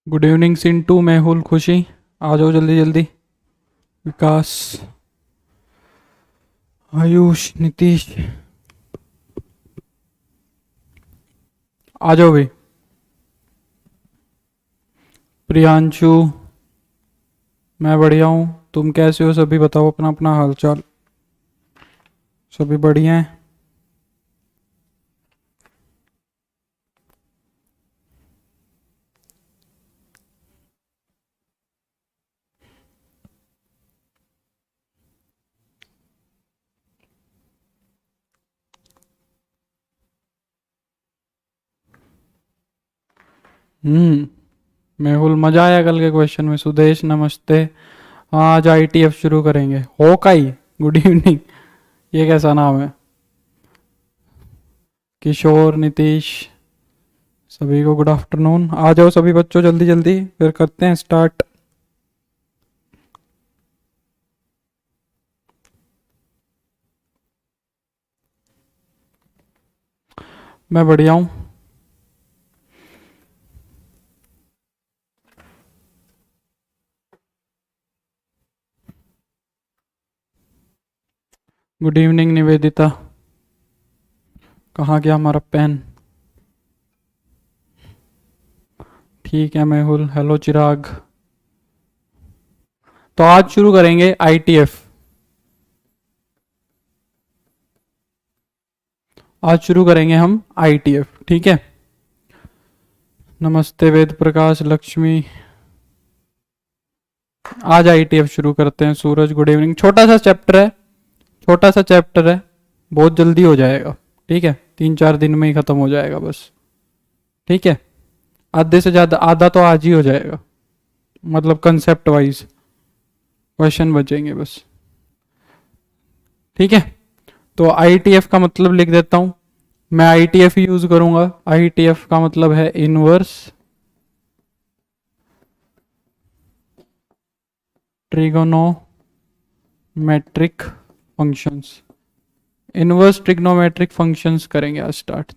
Good evening Sintu, Mehul, खुशी। आ जाओ जल्दी जल्दी। विकास, आयुष, नीतीश, आ जाओ भाई। प्रियांशु, मैं बढ़िया हूँ, तुम कैसे हो? सभी बताओ अपना अपना हालचाल। सभी बढ़िया हैं? मेहुल, मजा आया कल के क्वेश्चन में। सुदेश, नमस्ते। हाँ, आज आईटीएफ शुरू करेंगे। होकाई, गुड इवनिंग। ये कैसा नाम है? किशोर, नीतीश, सभी को गुड आफ्टरनून। आ जाओ सभी बच्चों जल्दी जल्दी, फिर करते हैं स्टार्ट। मैं बढ़िया हूँ। Good evening Nivedita. कहाँ गया हमारा पेन? ठीक है मेहुल। हेलो चिराग। तो आज शुरू करेंगे आईटीएफ। आज शुरू करेंगे हम आईटीएफ, ठीक है। नमस्ते वेद प्रकाश, लक्ष्मी। आज आईटीएफ शुरू करते हैं। सूरज, गुड इवनिंग। छोटा सा चैप्टर है, छोटा सा चैप्टर है, बहुत जल्दी हो जाएगा, ठीक है। 3-4 दिन में ही खत्म हो जाएगा बस, ठीक है। आधे से ज़्यादा, आधा तो आज ही हो जाएगा, मतलब कंसेप्ट वाइज क्वेश्चन बचेंगे बस, ठीक है। तो आईटीएफ का मतलब लिख देता हूं मैं। आईटीएफ यूज करूंगा। आईटीएफ का मतलब है inverse trigonometric functions. Inverse trigonometric functions करेंगे आज start.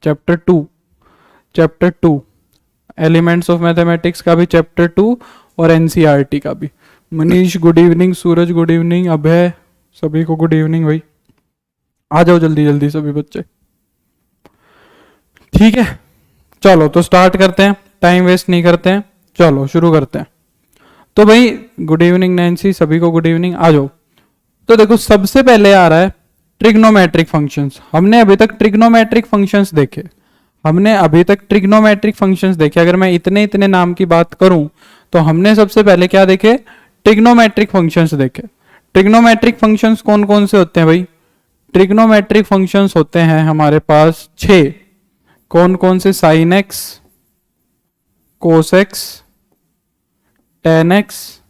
Chapter two elements of mathematics का भी चैप्टर 2 और एनसीईआरटी का भी। Manish, good evening. Suraj, good evening. Abhay, सभी को गुड इवनिंग भाई। आ जाओ जल्दी जल्दी सभी बच्चे, ठीक है। चलो तो स्टार्ट करते हैं, टाइम वेस्ट नहीं करते हैं, चलो शुरू करते हैं। तो भाई गुड इवनिंग नैन्सी, सभी को गुड इवनिंग। आ जाओ। तो देखो सबसे पहले आ रहा है ट्रिग्नोमेट्रिक फंक्शंस। हमने अभी तक ट्रिग्नोमेट्रिक फंक्शंस देखे, अगर मैं इतने इतने नाम की बात करूं तो हमने सबसे पहले क्या देखे? ट्रिग्नोमेट्रिक फंक्शंस देखे। ट्रिग्नोमेट्रिक फंक्शंस कौन कौन से होते हैं भाई? ट्रिग्नोमेट्रिक फंक्शंस होते हैं हमारे पास 6। कौन कौन से? Sine x, cos x, tan x,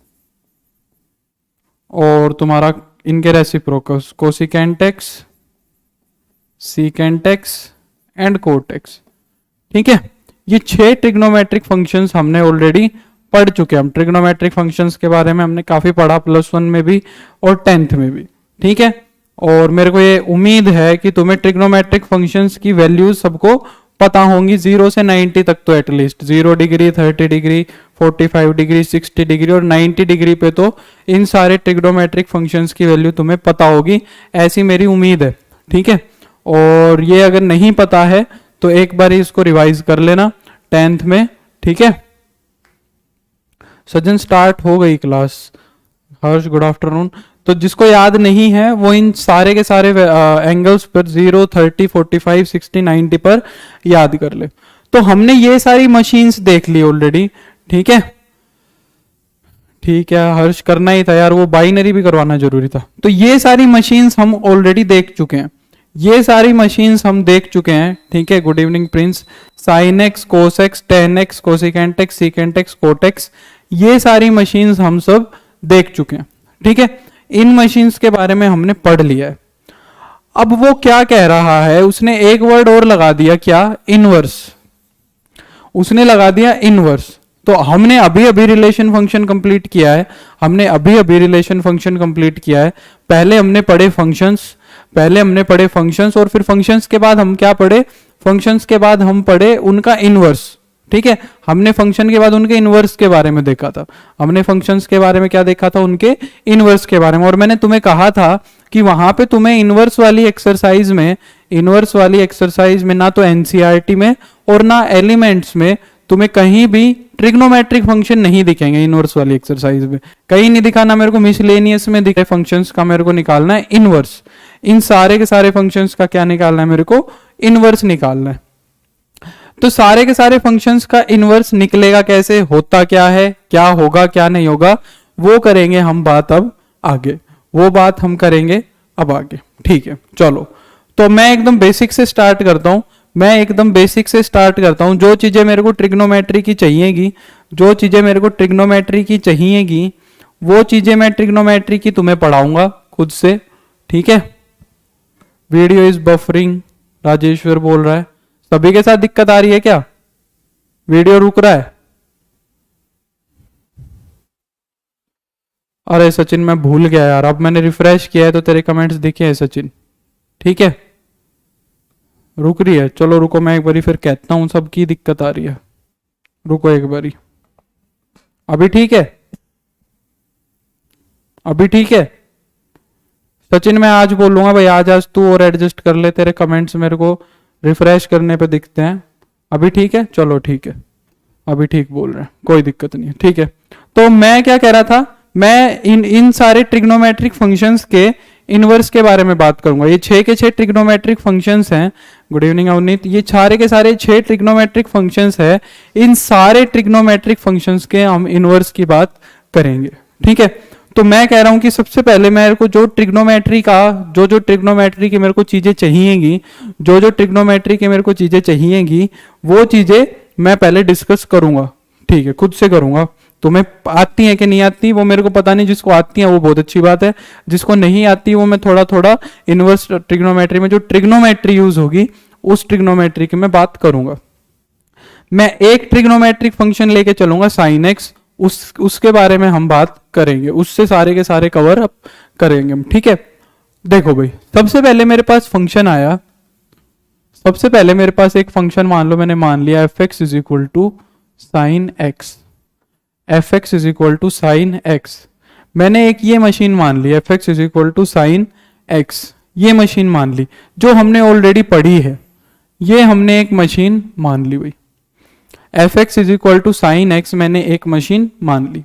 और तुम्हारा इनके reciprocals cosecant x, secant x and cot x, ठीक है। ये 6 ट्रिग्नोमेट्रिक फंक्शंस हमने ऑलरेडी पढ़ चुके हैं। हम ट्रिग्नोमेट्रिक फंक्शंस के बारे में हमने काफी पढ़ा, +1 में भी और 10th में भी, ठीक है। और मेरे को ये उम्मीद है कि तुम्हें ट्रिग्नोमेट्रिक फंक्शंस की वैल्यूज सबको पता होंगी 0 से 90 तक तो at least. 0 degree, 30 degree, 45 degree, 60 degree और 90 डिग्री पे तो इन सारे ट्रिग्नोमेट्रिक फंक्शंस की वैल्यू तुम्हें पता होगी, ऐसी मेरी उम्मीद है, ठीक है। और ये अगर नहीं पता है तो एक बार इसको रिवाइज कर लेना 10th में, ठीक है। सज्जन, स्टार्ट हो गई क्लास। हर्ष, गुड आफ्टरनून। तो जिसको याद नहीं है वो इन सारे के सारे एंगल्स पर 0, 30, 45, 60, 90 पर याद कर ले। तो हमने ये सारी मशीन्स देख ली ऑलरेडी, ठीक है। ठीक है हर्ष, करना ही था यार, वो बाइनरी भी करवाना जरूरी था। तो ये सारी मशीन्स हम ऑलरेडी देख चुके हैं, ठीक है। Good evening Prince. Sine x, cos x, tan x, cosecant x, secant x, cot x, ये सारी मशीन्स हम सब देख चुके हैं, ठीक है। इन मशीन्स के बारे में हमने पढ़ लिया है। अब वो क्या कह रहा है, उसने एक वर्ड और लगा दिया, क्या? इनवर्स। उसने लगा दिया इनवर्स। तो हमने अभी अभी रिलेशन फंक्शन कंप्लीट किया है, पहले हमने पढ़े फंक्शंस, और फिर फंक्शंस के बाद हम क्या पढ़े? फंक्शंस के बाद हम पढ़े उनका इनवर्स, ठीक है, हमने फंक्शन के बाद उनके इनवर्स के बारे में देखा था, हमने फंक्शंस के बारे में क्या देखा था, उनके इनवर्स के बारे में। और मैंने तुम्हें कहा था कि वहां पे तुम्हें इनवर्स वाली एक्सरसाइज में ना तो एनसीईआरटी में और ना एलिमेंट्स में तुम्हें कहीं भी ट्रिग्नोमेट्रिक फंक्शन नहीं दिखेंगे। इनवर्स वाली एक्सरसाइज में कहीं नहीं दिखाना मेरे को, मिसलेनियस में दिखे फंक्शंस का मेरे को निकालना है इनवर्स। इन सारे के सारे फंक्शंस का क्या निकालना है, मेरे को इनवर्स निकालना है। तो सारे के सारे फंक्शंस का इनवर्स निकलेगा कैसे, होता क्या है, क्या होगा क्या नहीं होगा, वो करेंगे हम बात अब आगे, वो बात हम करेंगे अब आगे। ठीक है, चलो तो मैं एकदम बेसिक से स्टार्ट करता हूं, जो चीजें मेरे को ट्रिग्नोमेट्री की चाहिएगी, वो चीजें मैं ट्रिग्नोमेट्री की तुम्हें पढ़ाऊंगा खुद से। ठीक है, वीडियो इज बफरिंग, राजेश्वर बोल रहा है। सभी के साथ दिक्कत आ रही है क्या, वीडियो रुक रहा है? अरे सचिन मैं भूल गया यार, अब मैंने रिफ्रेश किया है तो तेरे कमेंट्स दिखे हैं सचिन। ठीक है, रुक रही है, चलो रुको मैं एक बारी फिर कहता हूं सबकी दिक्कत आ रही है, रुको एक बारी। अभी ठीक है, अभी ठीक है सचिन, मैं आज बोलूंगा भाई, आज तू और एडजस्ट कर ले, तेरे कमेंट्स मेरे को रिफ्रेश करने पे दिखते हैं। अभी ठीक है, चलो ठीक है, अभी ठीक बोल रहे हैं, कोई दिक्कत नहीं है। ठीक है, तो मैं क्या कह रहा था, मैं इन सारे ट्रिग्नोमेट्रिक फंक्शंस के इनवर्स के बारे में बात करूंगा। ये 6 के 6 ट्रिग्नोमेट्रिक फंक्शंस हैं। गुड इवनिंग अवनीत, ये सारे के सारे 6 ट्रिग्नोमेट्रिक फंक्शंस है। इन सारे ट्रिग्नोमेट्रिक फंक्शंस के हम इनवर्स की बात करेंगे। ठीक है, तो मैं कह रहा हूं कि सबसे पहले मेरे को जो ट्रिग्नोमेट्री की मेरे को चीजें चाहिएगी, वो चीजें मैं पहले डिस्कस करूंगा। ठीक है, खुद से करूंगा, तुम्हें आती है कि नहीं आती वो मेरे को पता नहीं, जिसको आती है वो बहुत अच्छी बात है, जिसको नहीं आती वो मैं थोड़ा थोड़ा इनवर्स ट्रिग्नोमेट्री में जो ट्रिग्नोमेट्री यूज होगी उस ट्रिग्नोमेट्री की मैं बात करूंगा। मैं एक ट्रिग्नोमेट्रिक फंक्शन लेके चलूंगा साइन एक्स, उसके बारे में हम बात करेंगे, उससे सारे के सारे कवर अप करेंगे हम। ठीक है, देखो भाई, सबसे पहले मेरे पास फंक्शन आया, सबसे पहले मेरे पास एक फंक्शन मान लो मैंने मान लिया f x is equal to sine x, f x is equal to sine x. मैंने एक ये मशीन मान ली f x is equal to sine x, ये मशीन मान ली जो हमने ऑलरेडी पढ़ी है, ये हमने एक मशीन मान ली भाई, f x is equal to sine x मैंने एक मशीन मान ली।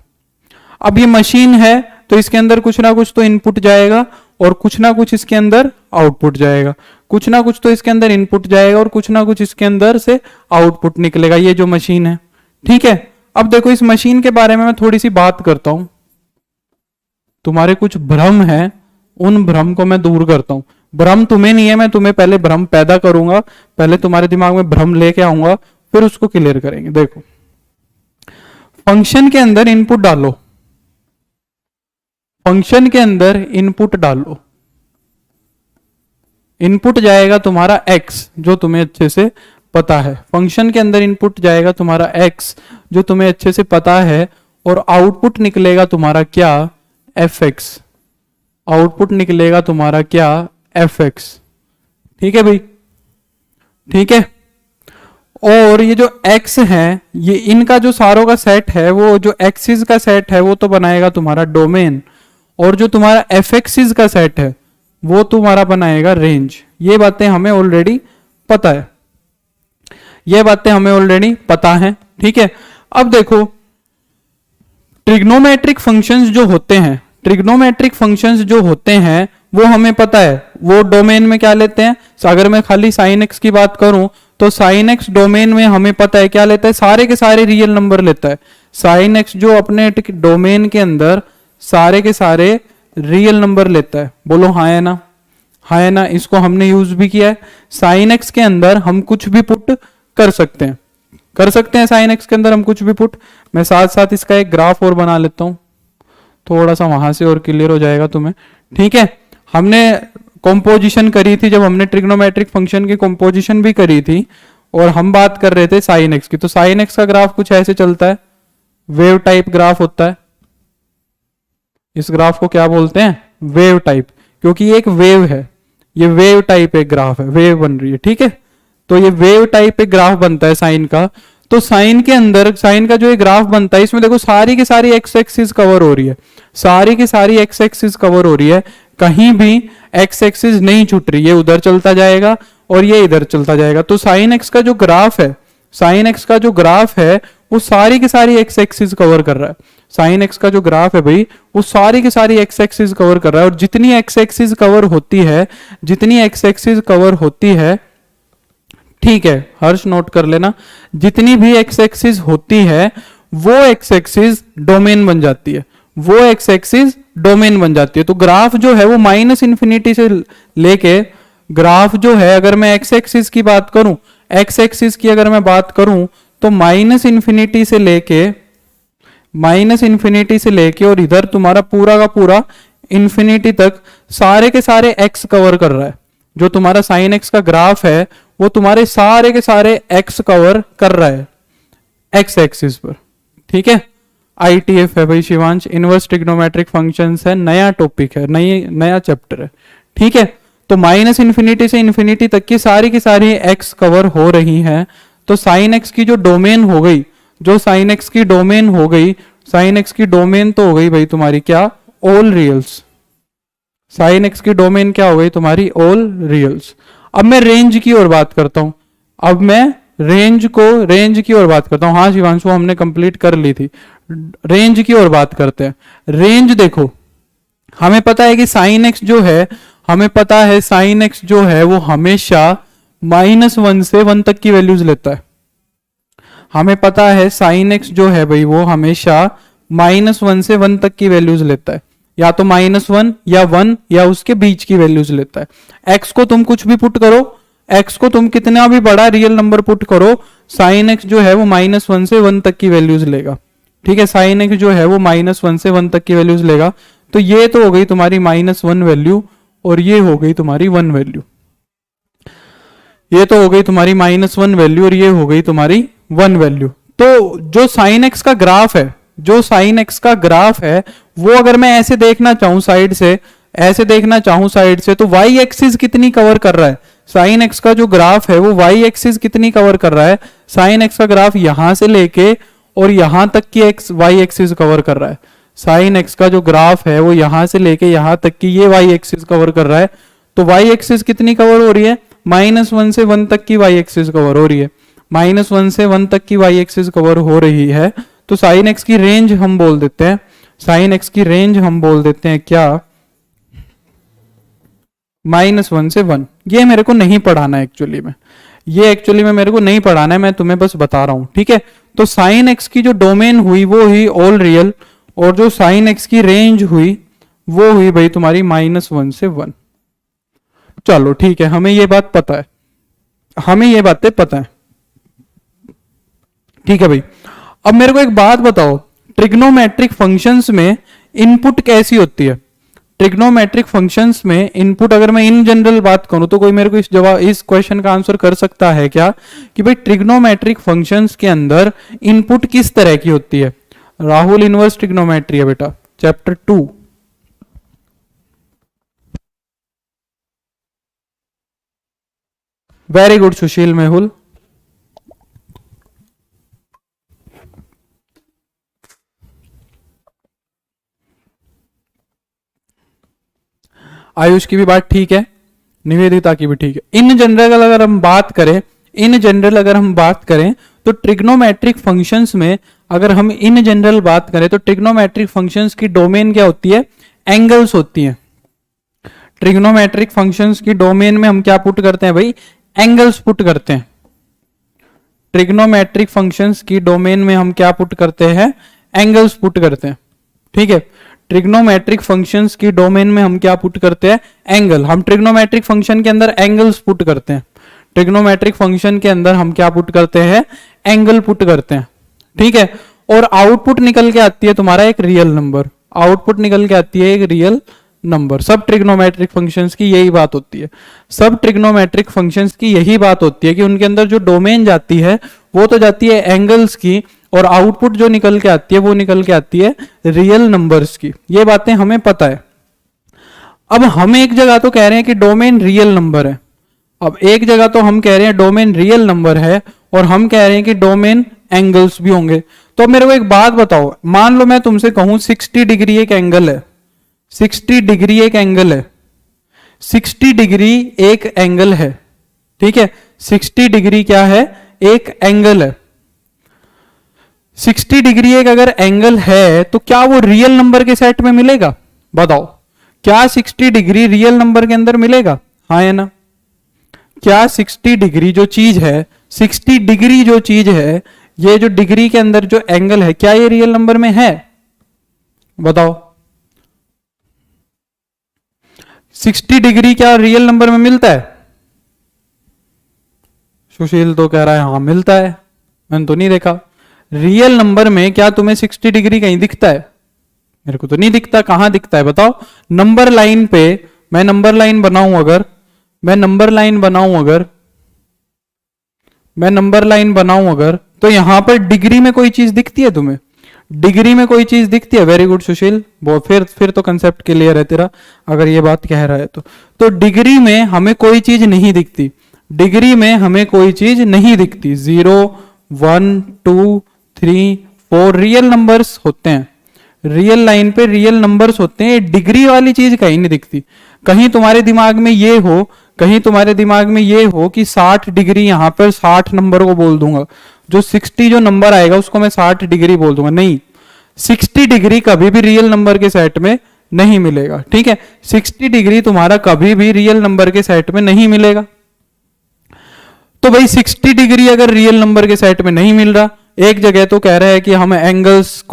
अब ये मशीन है तो इसके अंदर कुछ ना कुछ तो इनपुट जाएगा और कुछ ना कुछ इसके अंदर आउटपुट जाएगा, कुछ ना कुछ तो इसके अंदर इनपुट जाएगा और कुछ ना कुछ इसके अंदर से आउटपुट निकलेगा, ये जो मशीन है। ठीक है, अब देखो इस मशीन के बारे में मैं थोड़ी सी बात करता हूं, तुम्हारे कुछ भ्रम है उन भ्रम को मैं दूर करता हूं। भ्रम तुम्हें नहीं है, मैं तुम्हें पहले भ्रम पैदा करूंगा, पहले तुम्हारे दिमाग में भ्रम लेके आऊंगा, फिर उसको क्लियर करेंगे। देखो फंक्शन के अंदर इनपुट डालो, फंक्शन के अंदर इनपुट डालो, इनपुट जाएगा तुम्हारा x जो तुम्हें अच्छे से पता है, फंक्शन के अंदर इनपुट जाएगा तुम्हारा x जो तुम्हें अच्छे से पता है, और आउटपुट निकलेगा तुम्हारा क्या, fx, आउटपुट निकलेगा तुम्हारा क्या, fx। ठीक है भाई, ठीक है, और ये जो x है, ये इनका जो सारों का सेट है, वो जो एक्सिस का सेट है वो तो बनाएगा तुम्हारा डोमेन, और जो तुम्हारा एफ एक्सिस का सेट है वो तुम्हारा बनाएगा रेंज। ये बातें हमें ऑलरेडी पता है, ये बातें हमें ऑलरेडी पता है। ठीक है, अब देखो ट्रिग्नोमेट्रिक फंक्शंस जो होते हैं, ट्रिग्नोमेट्रिक फंक्शंस जो होते हैं वो हमें पता है, वो डोमेन में क्या लेते हैं। अगर मैं खाली साइन एक्स की बात करूं तो साइन एक्स डोमेन में हमें पता है क्या लेता है, सारे के सारे रियल नंबर लेता है। साइन एक्स जो अपने डोमेन के अंदर सारे के सारे रियल नंबर लेता है, बोलो हाँ है ना, हाँ है ना, इसको हमने यूज भी किया है। साइन एक्स के अंदर हम कुछ भी पुट कर सकते हैं, कर सकते हैं साइन एक्स के अंदर हम कुछ भी पुट। मैं साथ साथ इसका एक ग्राफ और बना लेता हूं, थोड़ा सा वहां से और क्लियर हो जाएगा तुम्हें। ठीक है, हमने कंपोजिशन करी थी, जब हमने ट्रिग्नोमेट्रिक फंक्शन की कंपोजिशन भी करी थी और हम बात कर रहे थे साइन एक्स की, तो साइन एक्स का ग्राफ कुछ ऐसे चलता है, वेव टाइप ग्राफ होता है। इस ग्राफ को क्या बोलते हैं, वेव टाइप, क्योंकि ये एक वेव है, ये वेव टाइप एक ग्राफ है, वेव बन रही है। ठीक है, तो ये वेव टाइप एक ग्राफ बनता है साइन का। तो साइन के अंदर साइन का जो ये ग्राफ बनता है इसमें देखो सारी की सारी एक्स एक्सिस कवर हो रही है, सारी की सारी एक्स एक्सिस कवर हो रही है, कहीं भी एक्स एक्सिस नहीं छूट रही है, उधर चलता जाएगा और ये इधर चलता जाएगा। तो साइन एक्स का जो ग्राफ है, साइन एक्स का जो ग्राफ है वो सारी की सारी एक्स एक्सिस कवर कर रहा है। साइन एक्स का जो ग्राफ है भाई वो सारी की सारी एक्स एक्सिस कवर कर रहा है, और जितनी एक्स एक्सिस कवर होती है, जितनी एक्स एक्सिस कवर होती है, ठीक है हर्ष नोट कर लेना, जितनी भी एक्स एक्सिस होती है वो एक्स एक्सिस डोमेन बन जाती है, वो एक्स एक्सिस डोमेन बन जाती है। तो ग्राफ जो है वो माइनस इंफिनिटी से लेके, ग्राफ जो है अगर मैं एक्स एक्सिस की बात करूं, एक्स एक्सिस की अगर मैं बात करूं तो माइनस इंफिनिटी से लेके और इधर तुम्हारा पूरा का पूरा इंफिनिटी तक सारे के सारे एक्स कवर कर रहा है। जो तुम्हारा साइन एक्स का ग्राफ है वो तुम्हारे सारे के सारे एक्स कवर कर रहा है एक्स एक्सिस पर, ठीक है। आईटीएफ है भाई शिवांश, इनवर्स ट्रिग्नोमेट्रिक फंक्शंस है, नया टॉपिक है, नया चैप्टर है, ठीक है। तो माइनस इंफिनिटी से इंफिनिटी तक की सारी एक्स कवर हो रही हैं। तो साइन एक्स की जो डोमेन हो गई, जो साइन एक्स की डोमेन हो गई, साइन एक्स की डोमेन तो हो गई भाई तुम्हारी क्या, ऑल रियल्स। साइन एक्स की डोमेन क्या हो गई तुम्हारी, ऑल रियल्स। अब मैं रेंज की ओर बात करता हूं, अब मैं रेंज की ओर बात करता हूं। हाँ शिवांशु हमने कंप्लीट कर ली थी, रेंज की ओर बात करते हैं। रेंज देखो, हमें पता है कि साइन एक्स जो है, हमें पता है साइन एक्स जो है वो हमेशा -1 से 1 तक की वैल्यूज लेता है। हमें पता है साइन एक्स जो है भाई वो हमेशा -1 से 1 तक की वैल्यूज लेता है, या तो -1 या 1 या उसके बीच की वैल्यूज लेता है। एक्स को तुम कुछ भी पुट करो, एक्स को तुम कितना भी बड़ा रियल नंबर पुट करो, साइन एक्स जो है वो -1 से 1 तक की वैल्यूज लेगा, ठीक है। साइन एक्स जो है वो -1 से 1 तक की वैल्यूज लेगा। तो ये तो हो गई तुम्हारी -1 वैल्यू, और ये हो गई तुम्हारी 1 वैल्यू, ये तो हो गई तुम्हारी -1 वैल्यू और ये हो गई तुम्हारी 1 वैल्यू। तो जो साइन एक्स का ग्राफ है, जो साइन एक्स का ग्राफ है वो अगर मैं ऐसे देखना चाहूं साइड से, ऐसे देखना चाहूं साइड से, तो वाई एक्सिस कितनी कवर कर रहा है, साइन एक्स का जो ग्राफ है वो वाई एक्सिस कितनी कवर कर रहा है। साइन एक्स का ग्राफ यहां से लेके और यहां तक की एक्स वाई एक्सिस कवर कर रहा है। साइन एक्स का जो ग्राफ है वो यहां से लेके यहां तक की ये वाई एक्सिस कवर कर रहा है। तो वाई एक्सिस कितनी कवर हो रही है, -1 से 1 तक की वाई एक्सिस कवर हो रही है, -1 से 1 तक की वाई एक्सिस कवर हो रही है। तो साइन एक्स की रेंज हम बोल देते हैं, साइन एक्स की रेंज हम बोल देते हैं क्या, -1 से 1। ये मेरे को नहीं पढ़ाना है एक्चुअली में, ये एक्चुअली में मेरे को नहीं पढ़ाना है, मैं तुम्हें बस बता रहा हूं, ठीक है। तो साइन एक्स की जो डोमेन हुई वो हुई ऑल रियल, और जो साइन एक्स की रेंज हुई वो हुई भाई तुम्हारी -1 से 1। चलो ठीक है, हमें ये बात पता है, हमें ये बातें पता है, ठीक है भाई। अब मेरे को एक बात बताओ, ट्रिग्नोमेट्रिक फंक्शंस में इनपुट कैसी होती है। ट्रिग्नोमेट्रिक फंक्शंस में इनपुट, अगर मैं इन जनरल बात करूं तो कोई मेरे को इस क्वेश्चन का आंसर कर सकता है क्या कि भाई ट्रिग्नोमेट्रिक फंक्शंस के अंदर इनपुट किस तरह की होती है। राहुल इनवर्स ट्रिग्नोमेट्री है बेटा, चैप्टर 2। वेरी गुड सुशील मेहुल। आयुष की भी बात ठीक है, निवेदिता की भी ठीक है। इन जनरल अगर हम बात करें, इन जनरल अगर हम बात करें तो ट्रिग्नोमेट्रिक फंक्शंस में अगर हम इन जनरल बात करें तो ट्रिग्नोमेट्रिक फंक्शंस की डोमेन क्या होती है, एंगल्स होती हैं। ट्रिग्नोमेट्रिक फंक्शंस की डोमेन में हम क्या पुट करते हैं भाई, एंगल्स पुट करते हैं। ट्रिग्नोमेट्रिक फंक्शंस की डोमेन में हम क्या पुट करते हैं, एंगल्स पुट करते हैं, ठीक है। ट्रिग्नोमेट्रिक फंक्शंस की डोमेन में हम क्या पुट करते हैं, एंगल। हम ट्रिग्नोमेट्रिक फंक्शन के अंदर एंगल्स पुट करते हैं, ट्रिग्नोमेट्रिक फंक्शन के अंदर हम क्या पुट करते हैं, एंगल पुट करते हैं, ठीक है। और आउटपुट निकल के आती है तुम्हारा एक रियल नंबर, आउटपुट निकल के आती है एक रियल नंबर। सब ट्रिग्नोमेट्रिक फंक्शंस की यही बात होती है, सब ट्रिग्नोमेट्रिक फंक्शंस की यही बात होती है कि उनके अंदर जो डोमेन जाती है वो तो जाती है एंगल्स की, और आउटपुट जो निकल के आती है वो निकल के आती है रियल नंबर्स की। ये बातें हमें पता है। अब हम एक जगह तो कह रहे हैं कि डोमेन रियल नंबर है, अब एक जगह तो हम कह रहे हैं डोमेन रियल नंबर है, और हम कह रहे हैं कि डोमेन एंगल्स भी होंगे। तो अब मेरे को एक बात बताओ, मान लो मैं तुमसे कहूं 60 डिग्री एक एंगल है, 60 डिग्री एक एंगल है, 60 डिग्री एक एंगल है, ठीक है, 60 डिग्री क्या है, एक एंगल है। 60 डिग्री एक अगर एंगल है तो क्या वो रियल नंबर के सेट में मिलेगा? बताओ, क्या 60 डिग्री रियल नंबर के अंदर मिलेगा? हाँ या ना? क्या 60 डिग्री जो चीज है, 60 डिग्री जो चीज है, ये जो डिग्री के अंदर जो एंगल है, क्या ये रियल नंबर में है? बताओ, 60 डिग्री क्या रियल नंबर में मिलता है? सुशील तो कह रहा है हाँ मिलता है, मैंने तो नहीं देखा। रियल नंबर में क्या तुम्हें 60 डिग्री कहीं दिखता है? मेरे को तो नहीं दिखता। कहां दिखता है बताओ? नंबर लाइन पे, मैं नंबर लाइन बनाऊं अगर, मैं नंबर लाइन बनाऊं अगर, मैं नंबर लाइन बनाऊं अगर, तो यहां पर डिग्री में कोई चीज दिखती है तुम्हें? डिग्री में कोई चीज दिखती है? वेरी गुड सुशील, वो फिर तो कंसेप्ट क्लियर है तेरा, अगर ये बात कह रहा है तो डिग्री में हमें कोई चीज नहीं दिखती, डिग्री में हमें कोई चीज नहीं दिखती। 0 1 2 3 4 रियल नंबर्स होते हैं, रियल लाइन पे रियल नंबर्स होते हैं, डिग्री वाली चीज कहीं नहीं दिखती। कहीं तुम्हारे दिमाग में ये हो, कहीं तुम्हारे दिमाग में ये हो कि 60 डिग्री यहां पर 60 नंबर को बोल दूंगा, जो 60 जो नंबर आएगा उसको मैं 60 डिग्री बोल दूंगा। नहीं, 60 डिग्री कभी भी रियल नंबर के सेट में नहीं मिलेगा, ठीक है, 60 डिग्री तुम्हारा कभी भी रियल नंबर के सेट में नहीं मिलेगा। तो भाई 60 डिग्री अगर रियल नंबर के सेट में नहीं मिल रहा, एक जगह तो कह रहा है कि हम एंगल्स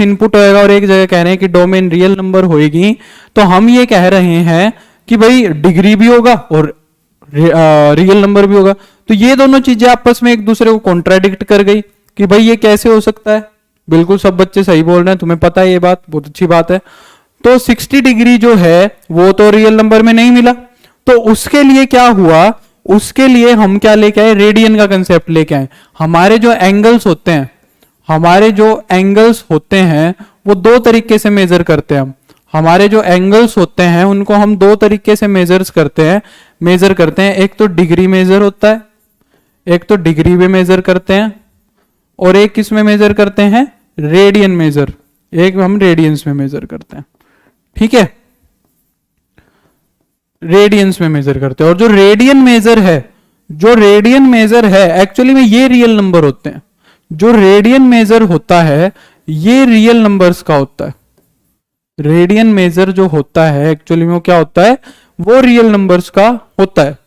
इनपुट होएगा और एक जगह कह रहे हैं कि डोमेन रियल नंबर होएगी, तो हम ये कह रहे हैं कि भाई डिग्री भी होगा और रियल नंबर भी होगा। तो ये दोनों चीजें आपस में एक दूसरे को कॉन्ट्राडिक्ट कर गई कि भाई ये कैसे हो सकता है। बिल्कुल सब बच्चे सही बोल रहे हैं, तुम्हें पता है ये बात, बहुत अच्छी बात है। तो 60 डिग्री जो है वो तो रियल नंबर में नहीं मिला, तो उसके लिए क्या हुआ, उसके लिए हम क्या लेके आए, रेडियन का कंसेप्ट लेके आए। हमारे जो एंगल्स होते हैं, हमारे जो एंगल्स होते हैं वो दो तरीके से मेजर करते हैं हम। हमारे जो एंगल्स होते हैं उनको हम दो तरीके से मेजर करते हैं। एक तो डिग्री मेजर होता है, एक तो डिग्री में मेजर करते हैं, और एक किस में मेजर करते हैं, रेडियन मेजर, एक हम रेडियंस में मेजर करते हैं, ठीक है, रेडियंस में मेजर करते हैं। और जो रेडियन मेजर है एक्चुअली में ये रियल नंबर होते हैं। जो रेडियन मेजर होता है ये रियल नंबर्स का होता है। रेडियन मेजर जो होता है एक्चुअली में वो क्या होता है, वो रियल नंबर्स का होता है।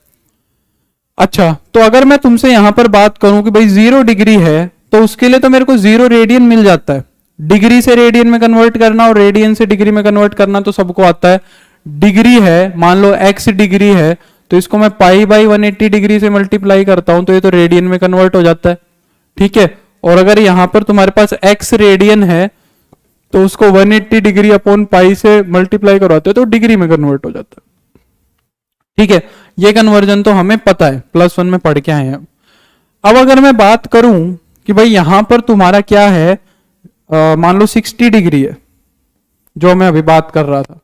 अच्छा, तो अगर मैं तुमसे यहां पर बात करूं कि भाई 0 डिग्री है, तो उसके लिए तो मेरे को 0 रेडियन मिल जाता है। डिग्री से रेडियन में कन्वर्ट करना और रेडियन से डिग्री में कन्वर्ट करना तो सबको आता है। डिग्री है, मान लो x डिग्री है, तो इसको मैं पाई बाई 180 डिग्री से मल्टीप्लाई करता हूं तो ये तो रेडियन में कन्वर्ट हो जाता है, ठीक है। और अगर यहां पर तुम्हारे पास x रेडियन है तो उसको 180 डिग्री अपॉन पाई से मल्टीप्लाई करवाते हो तो डिग्री में कन्वर्ट हो जाता है, ठीक है। ये कन्वर्जन तो हमें पता है, +1 में पढ़ के आए हैं। अब अगर मैं बात करूं कि भाई यहां पर तुम्हारा क्या है, मान लो 60 डिग्री है, जो मैं अभी बात कर रहा था।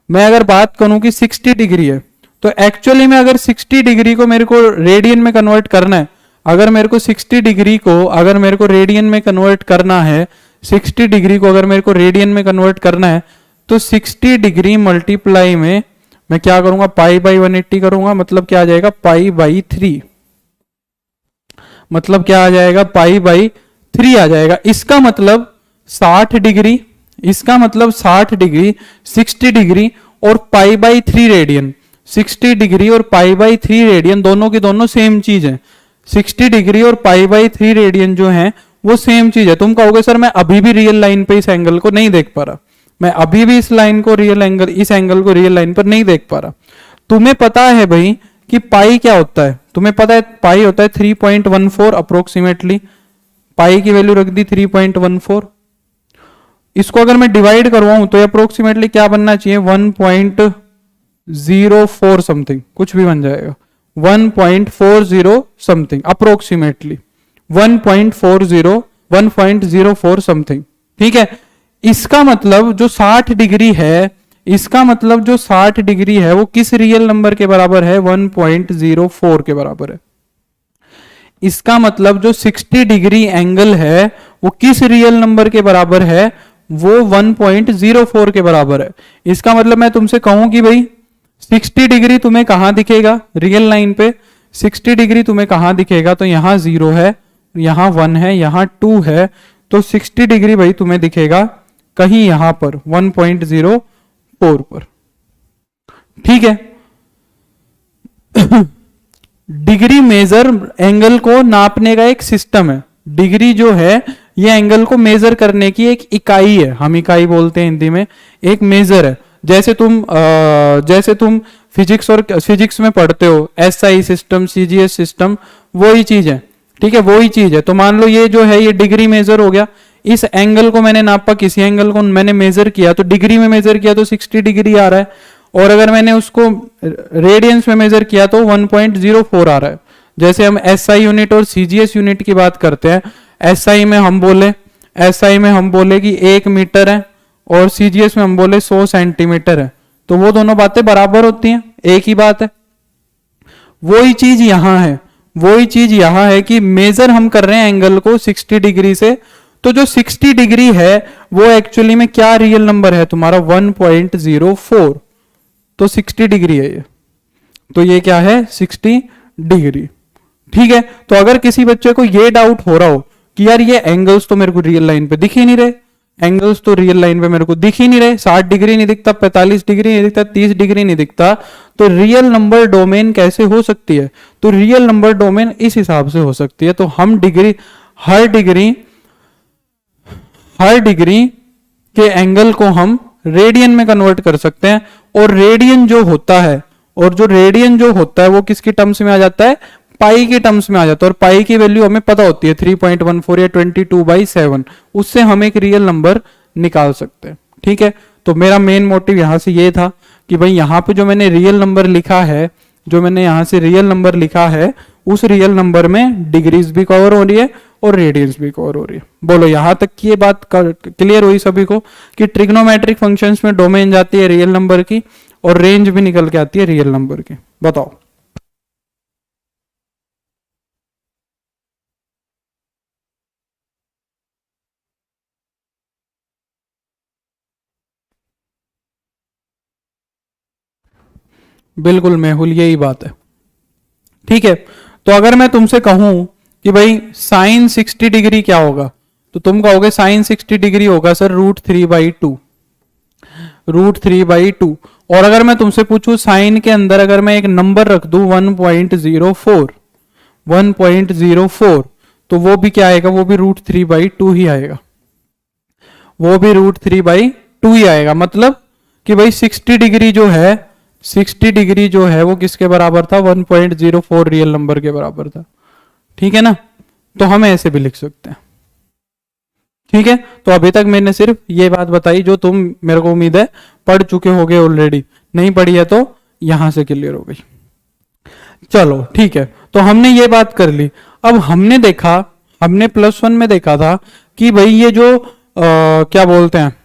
मैं अगर बात करूं कि 60 डिग्री है, तो एक्चुअली में अगर 60 डिग्री को मेरे को रेडियन में कन्वर्ट करना है, अगर मेरे को 60 डिग्री को अगर मेरे को रेडियन में कन्वर्ट करना है, 60 डिग्री को अगर मेरे को रेडियन में कन्वर्ट करना है, तो 60 डिग्री मल्टीप्लाई में मैं क्या करूंगा, पाई बाई 180 करूंगा, मतलब क्या आ जाएगा, पाई बाई 3, मतलब क्या आ जाएगा, पाई बाई 3 आ जाएगा। इसका मतलब 60 डिग्री, इसका मतलब 60 डिग्री, 60 डिग्री और पाई बाई 3 रेडियन, 60 डिग्री और पाई बाई 3 रेडियन दोनों की दोनों सेम चीज है। 60 डिग्री और पाई बाई 3 रेडियन जो है वो सेम चीज है। तुम कहोगे सर मैं अभी भी रियल लाइन पे इस एंगल को नहीं देख पा रहा, मैं अभी भी इस लाइन को रियल एंगल, इस एंगल को रियल लाइन पर नहीं देख पा रहा। तुम्हें पता है भाई कि पाई क्या होता है, तुम्हें पता है पाई होता है 3.14 अप्रोक्सीमेटली, पाई की वैल्यू रख दी 3.14। इसको अगर मैं डिवाइड करवाऊं तो अप्रोक्सीमेटली क्या बनना चाहिए, 1.04 समथिंग, कुछ भी बन जाएगा, 1.40 समथिंग अप्रोक्सीमेटली, 1.04 समथिंग, ठीक है। इसका मतलब जो 60 डिग्री है, इसका मतलब जो 60 डिग्री है वो किस रियल नंबर के बराबर है, 1.04 के बराबर है। इसका मतलब जो 60 डिग्री एंगल है वो किस रियल नंबर के बराबर है, वो 1.04 के बराबर है। इसका मतलब मैं तुमसे कहूं कि भाई 60 डिग्री तुम्हें कहां दिखेगा रियल लाइन पे, 60 डिग्री तुम्हें कहां दिखेगा, तो यहां 0 है, यहां 1 है, यहां 2 है, तो 60 डिग्री भाई तुम्हें दिखेगा कहीं यहां पर 1.04 पर। ठीक है। डिग्री मेजर एंगल को नापने का एक सिस्टम है। डिग्री जो है ये एंगल को मेजर करने की एक इकाई है, हम इकाई बोलते हैं हिंदी में, एक मेजर है। जैसे तुम फिजिक्स में पढ़ते हो एसआई सिस्टम, सीजीएस सिस्टम, वही चीज है। ठीक है, वही चीज है। तो मान लो ये जो है ये डिग्री मेजर हो गया। इस एंगल को मैंने नापा, किसी एंगल को मैंने मेजर किया तो डिग्री में मेजर किया तो 60 डिग्री आ रहा है, और अगर मैंने उसको रेडियंस में मेजर किया तो 1.04 आ रहा है। जैसे हम एसआई यूनिट और सीजीएस यूनिट की बात करते हैं, एसआई में हम बोले कि 1 मीटर है, और सीजीएस में हम बोले 100 सेंटीमीटर है, तो वो दोनों बातें बराबर होती हैं, एक ही बात है। वही चीज यहां है कि मेजर हम कर रहे हैं एंगल को 60 डिग्री से, तो जो 60 डिग्री है वो एक्चुअली में क्या रियल नंबर है तुम्हारा, 1.04, तो 60 डिग्री है ये, तो ये क्या है 60 डिग्री। ठीक है। तो अगर किसी बच्चे को ये डाउट हो रहा हो कि यार ये एंगल्स तो मेरे को रियल लाइन पे दिख ही नहीं रहे, एंगल्स तो रियल लाइन पे मेरे को दिख ही नहीं रहे, 60 डिग्री नहीं दिखता, 45 डिग्री नहीं दिखता, 30 डिग्री नहीं दिखता, तो रियल नंबर डोमेन कैसे हो सकती है, तो रियल नंबर डोमेन इस हिसाब से हो सकती है। तो हम हर डिग्री के एंगल को हम रेडियन में कन्वर्ट कर सकते हैं, और रेडियन जो होता है वो किसकी टर्म्स में आ जाता है, पाई के टर्म्स में आ जाता है, और पाई की वैल्यू हमें पता होती है 3.14 या 22/7, उससे हम एक रियल नंबर निकाल सकते हैं। ठीक है। तो मेरा मेन मोटिव यहां से ये था कि भाई यहां पे जो मैंने रियल नंबर लिखा है, उस रियल नंबर में डिग्रीज भी कवर हो रही है और रेडियंस भी कवर हो रही है। बोलो यहां तक की ये बात क्लियर हुई सभी को कि ट्रिग्नोमेट्रिक फंक्शंस में डोमेन जाती है रियल नंबर की, और रेंज भी निकल के आती है रियल नंबर की। बताओ। बिल्कुल मेहुल, यही बात है। ठीक है। तो अगर मैं तुमसे कहूं कि भाई साइन 60 डिग्री क्या होगा, तो तुम कहोगे साइन 60 डिग्री होगा सर √3/2। और अगर मैं तुमसे पूछूं साइन के अंदर अगर मैं एक नंबर रख दूं 1.04, तो वो भी क्या आएगा, वो भी √3/2 ही आएगा, मतलब कि भाई 60 डिग्री जो है वो किसके बराबर था, 1.04 रियल नंबर के बराबर था। ठीक है ना। तो हम ऐसे भी लिख सकते हैं। ठीक है। तो अभी तक मैंने सिर्फ ये बात बताई जो तुम, मेरे को उम्मीद है पढ़ चुके होगे ऑलरेडी, नहीं पढ़ी है तो यहां से क्लियर हो गई। चलो ठीक है। तो हमने ये बात कर ली। अब हमने +1 में देखा था कि भाई ये जो क्या बोलते हैं,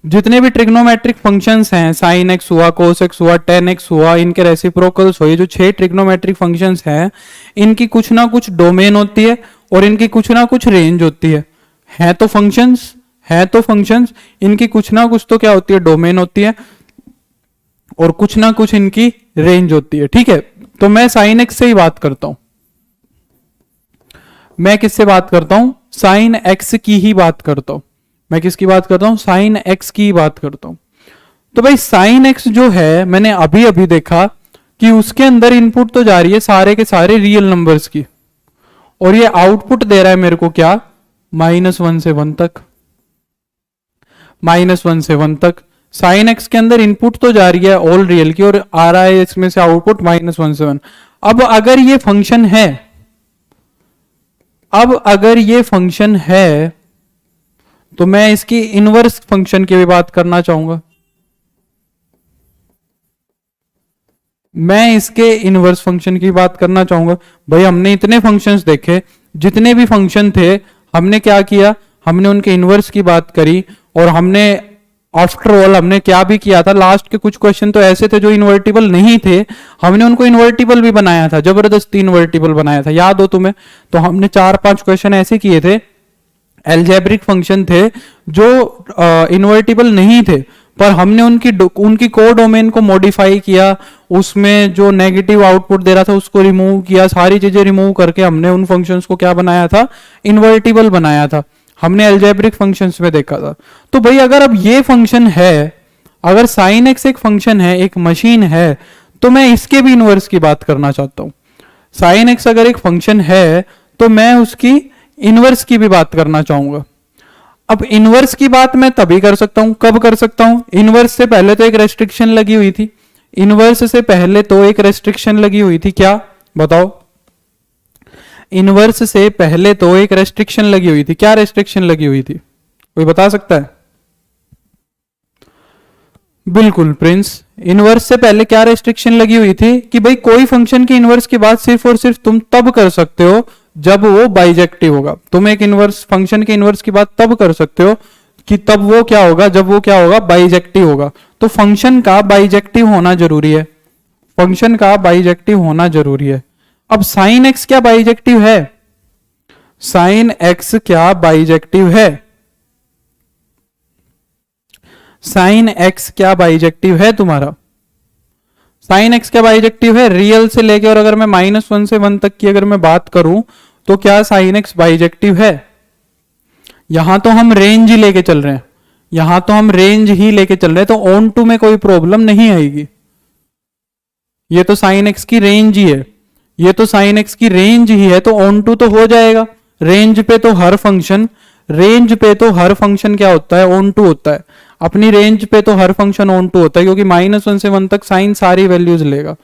जितने भी ट्रिग्नोमेट्रिक फंक्शंस हैं, साइन एक्स हुआ, कोस एक्स हुआ, टेन एक्स हुआ, इनके रेसिप्रोकल्स हुए, जो 6 ट्रिग्नोमेट्रिक फंक्शंस हैं, इनकी कुछ ना कुछ डोमेन होती है और इनकी कुछ ना कुछ रेंज होती है। है तो फंक्शंस, इनकी कुछ ना कुछ तो क्या होती है, डोमेन होती है, और कुछ ना कुछ इनकी रेंज होती है। ठीक है। तो मैं साइन एक्स से ही बात करता हूं, मैं किससे बात करता हूं, साइन एक्स की ही बात करता हूं। मैं किसकी बात करता हूं, साइन एक्स की बात करता हूं। तो भाई साइन एक्स जो है, मैंने अभी देखा कि उसके अंदर इनपुट तो जा रही है सारे के सारे रियल नंबर्स की, और ये आउटपुट दे रहा है मेरे को क्या, -1 से 1 तक। साइन एक्स के अंदर इनपुट तो जा रही है ऑल रियल की, और आ रहा है इसमें से आउटपुट -1 से 1। अब अगर ये फंक्शन है, तो मैं इसकी इनवर्स फंक्शन की भी बात करना चाहूंगा। भाई हमने इतने फंक्शंस देखे, जितने भी फंक्शन थे हमने क्या किया, हमने उनके इनवर्स की बात करी, और हमने आफ्टर ऑल हमने क्या भी किया था, लास्ट के कुछ क्वेश्चन तो ऐसे थे जो इन्वर्टिबल नहीं थे, हमने उनको इन्वर्टिबल भी बनाया था, जबरदस्ती इन्वर्टिबल बनाया था, याद हो तुम्हें? तो हमने 4-5 क्वेश्चन ऐसे किए थे, एल्जेब्रिक फंक्शन थे जो इन्वर्टिबल नहीं थे, पर हमने उनकी कोडोमेन को मॉडिफाई किया, उसमें जो नेगेटिव आउटपुट दे रहा था उसको रिमूव किया, सारी चीजें रिमूव करके हमने उन फंक्शंस को क्या बनाया था, इन्वर्टिबल बनाया था। हमने एल्जेब्रिक फंक्शंस में देखा था। तो भाई अगर अब ये फंक्शन है, अगर साइन एक्स एक फंक्शन है, एक मशीन है, तो मैं इसके भी इनवर्स की बात करना चाहता हूं। साइन एक्स अगर एक फंक्शन है तो मैं उसकी इनवर्स की भी बात करना चाहूंगा। अब इनवर्स की बात मैं तभी कर सकता हूं, कब कर सकता हूं? इनवर्स से पहले तो एक रेस्ट्रिक्शन लगी हुई थी, इनवर्स से पहले तो एक रेस्ट्रिक्शन लगी हुई थी, क्या बताओ? इनवर्स से पहले तो एक रेस्ट्रिक्शन लगी हुई थी, क्या रेस्ट्रिक्शन लगी हुई थी, कोई बता सकता है? बिल्कुल प्रिंस, इनवर्स से पहले क्या रेस्ट्रिक्शन लगी हुई थी कि भाई कोई फंक्शन की इनवर्स की बात सिर्फ और सिर्फ तुम तब कर सकते हो जब वो बाइजेक्टिव होगा। तुम एक इनवर्स फंक्शन के इनवर्स की बात तब कर सकते हो कि तब वो क्या होगा, जब वो क्या होगा, बाइजेक्टिव होगा। तो फंक्शन का बाइजेक्टिव होना जरूरी है, फंक्शन का बाइजेक्टिव होना जरूरी है। अब साइन एक्स क्या बाइजेक्टिव है? साइन एक्स क्या बाइजेक्टिव है? साइन एक्स क्या बाइजेक्टिव है तुम्हारा? साइन एक्स क्या बाइजेक्टिव है? रियल से लेके, और अगर मैं -1 से 1 तक की अगर मैं बात करूं तो क्या साइन एक्स बाइजेक्टिव है? यहां तो हम रेंज ही लेके चल रहे हैं, यहां तो हम रेंज ही लेके चल रहे हैं, तो ऑन टू में कोई प्रॉब्लम नहीं आएगी। ये तो साइन एक्स की रेंज ही है, ये तो साइन एक्स की रेंज ही है, तो ऑन टू तो हो जाएगा। रेंज पे तो हर फंक्शन, रेंज पे तो हर फंक्शन क्या होता है, ऑन टू होता है। अपनी रेंज पे तो हर फंक्शन ऑन टू होता है, क्योंकि -1 से 1 तक साइन सारी वैल्यूज लेगा।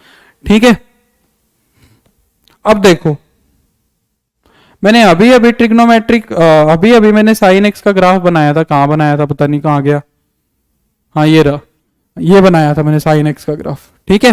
ठीक है, अब देखो, मैंने अभी अभी ट्रिग्नोमेट्रिक अभी अभी मैंने साइन एक्स का ग्राफ बनाया था, कहां बनाया था पता नहीं कहां गया, हाँ ये रहा, ये बनाया था मैंने साइन एक्स का ग्राफ। ठीक है,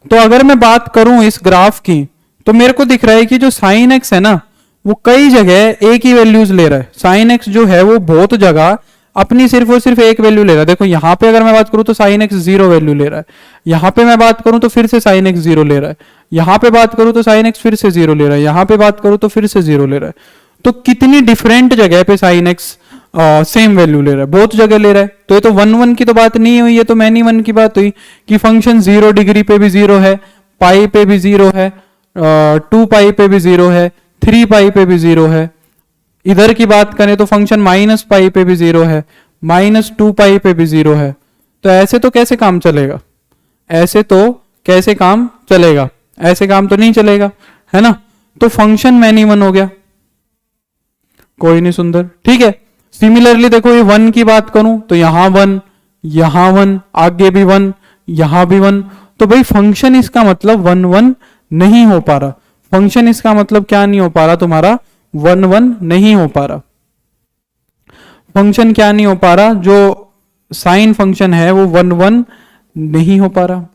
तो अगर मैं बात करूं इस ग्राफ की, तो मेरे को दिख रहा है कि जो साइन एक्स है ना, वो कई जगह एक ही वैल्यूज ले रहा है। साइन एक्स जो है वो बहुत जगह अपनी सिर्फ और सिर्फ एक वैल्यू ले रहा है। देखो यहां पे अगर मैं बात करूं तो साइन एक्स 0 वैल्यू ले रहा है, यहां पे मैं बात करूं तो फिर से साइन एक्स 0 ले रहा है, यहां पे बात करूं तो साइन एक्स फिर से 0 ले रहा है, यहां पे बात करूं तो फिर से 0 ले रहा है। तो कितनी डिफरेंट जगह पे साइन एक्स सेम वैल्यू ले रहा है, बहुत जगह ले रहा है। तो ये तो 1 की तो बात नहीं हुई, ये तो मैनी 1 की बात हुई कि फंक्शन 0 डिग्री पे भी 0 है, पाई पे भी 0 है, 2 पाई पे भी 0 है, 3 पाई पे भी 0 है। इधर की बात करें तो फंक्शन -पाई पे भी 0 है, -2 पाई पे भी 0 है। तो ऐसे तो कैसे काम चलेगा, ऐसे तो कैसे काम चलेगा, ऐसे काम तो नहीं चलेगा, है ना। तो फंक्शन मैनी 1 हो गया, कोई नहीं सुंदर। ठीक है, सिमिलरली देखो ये 1 की बात करूं तो यहां 1, यहां 1, आगे भी 1, यहां भी 1। तो भाई फंक्शन इसका मतलब 1 1 नहीं हो पा रहा, फंक्शन इसका मतलब क्या नहीं हो पा रहा तुम्हारा, 1 1 नहीं हो पा रहा। फंक्शन क्या नहीं हो पा रहा, जो साइन फंक्शन है वो 1 1 नहीं हो पा रहा।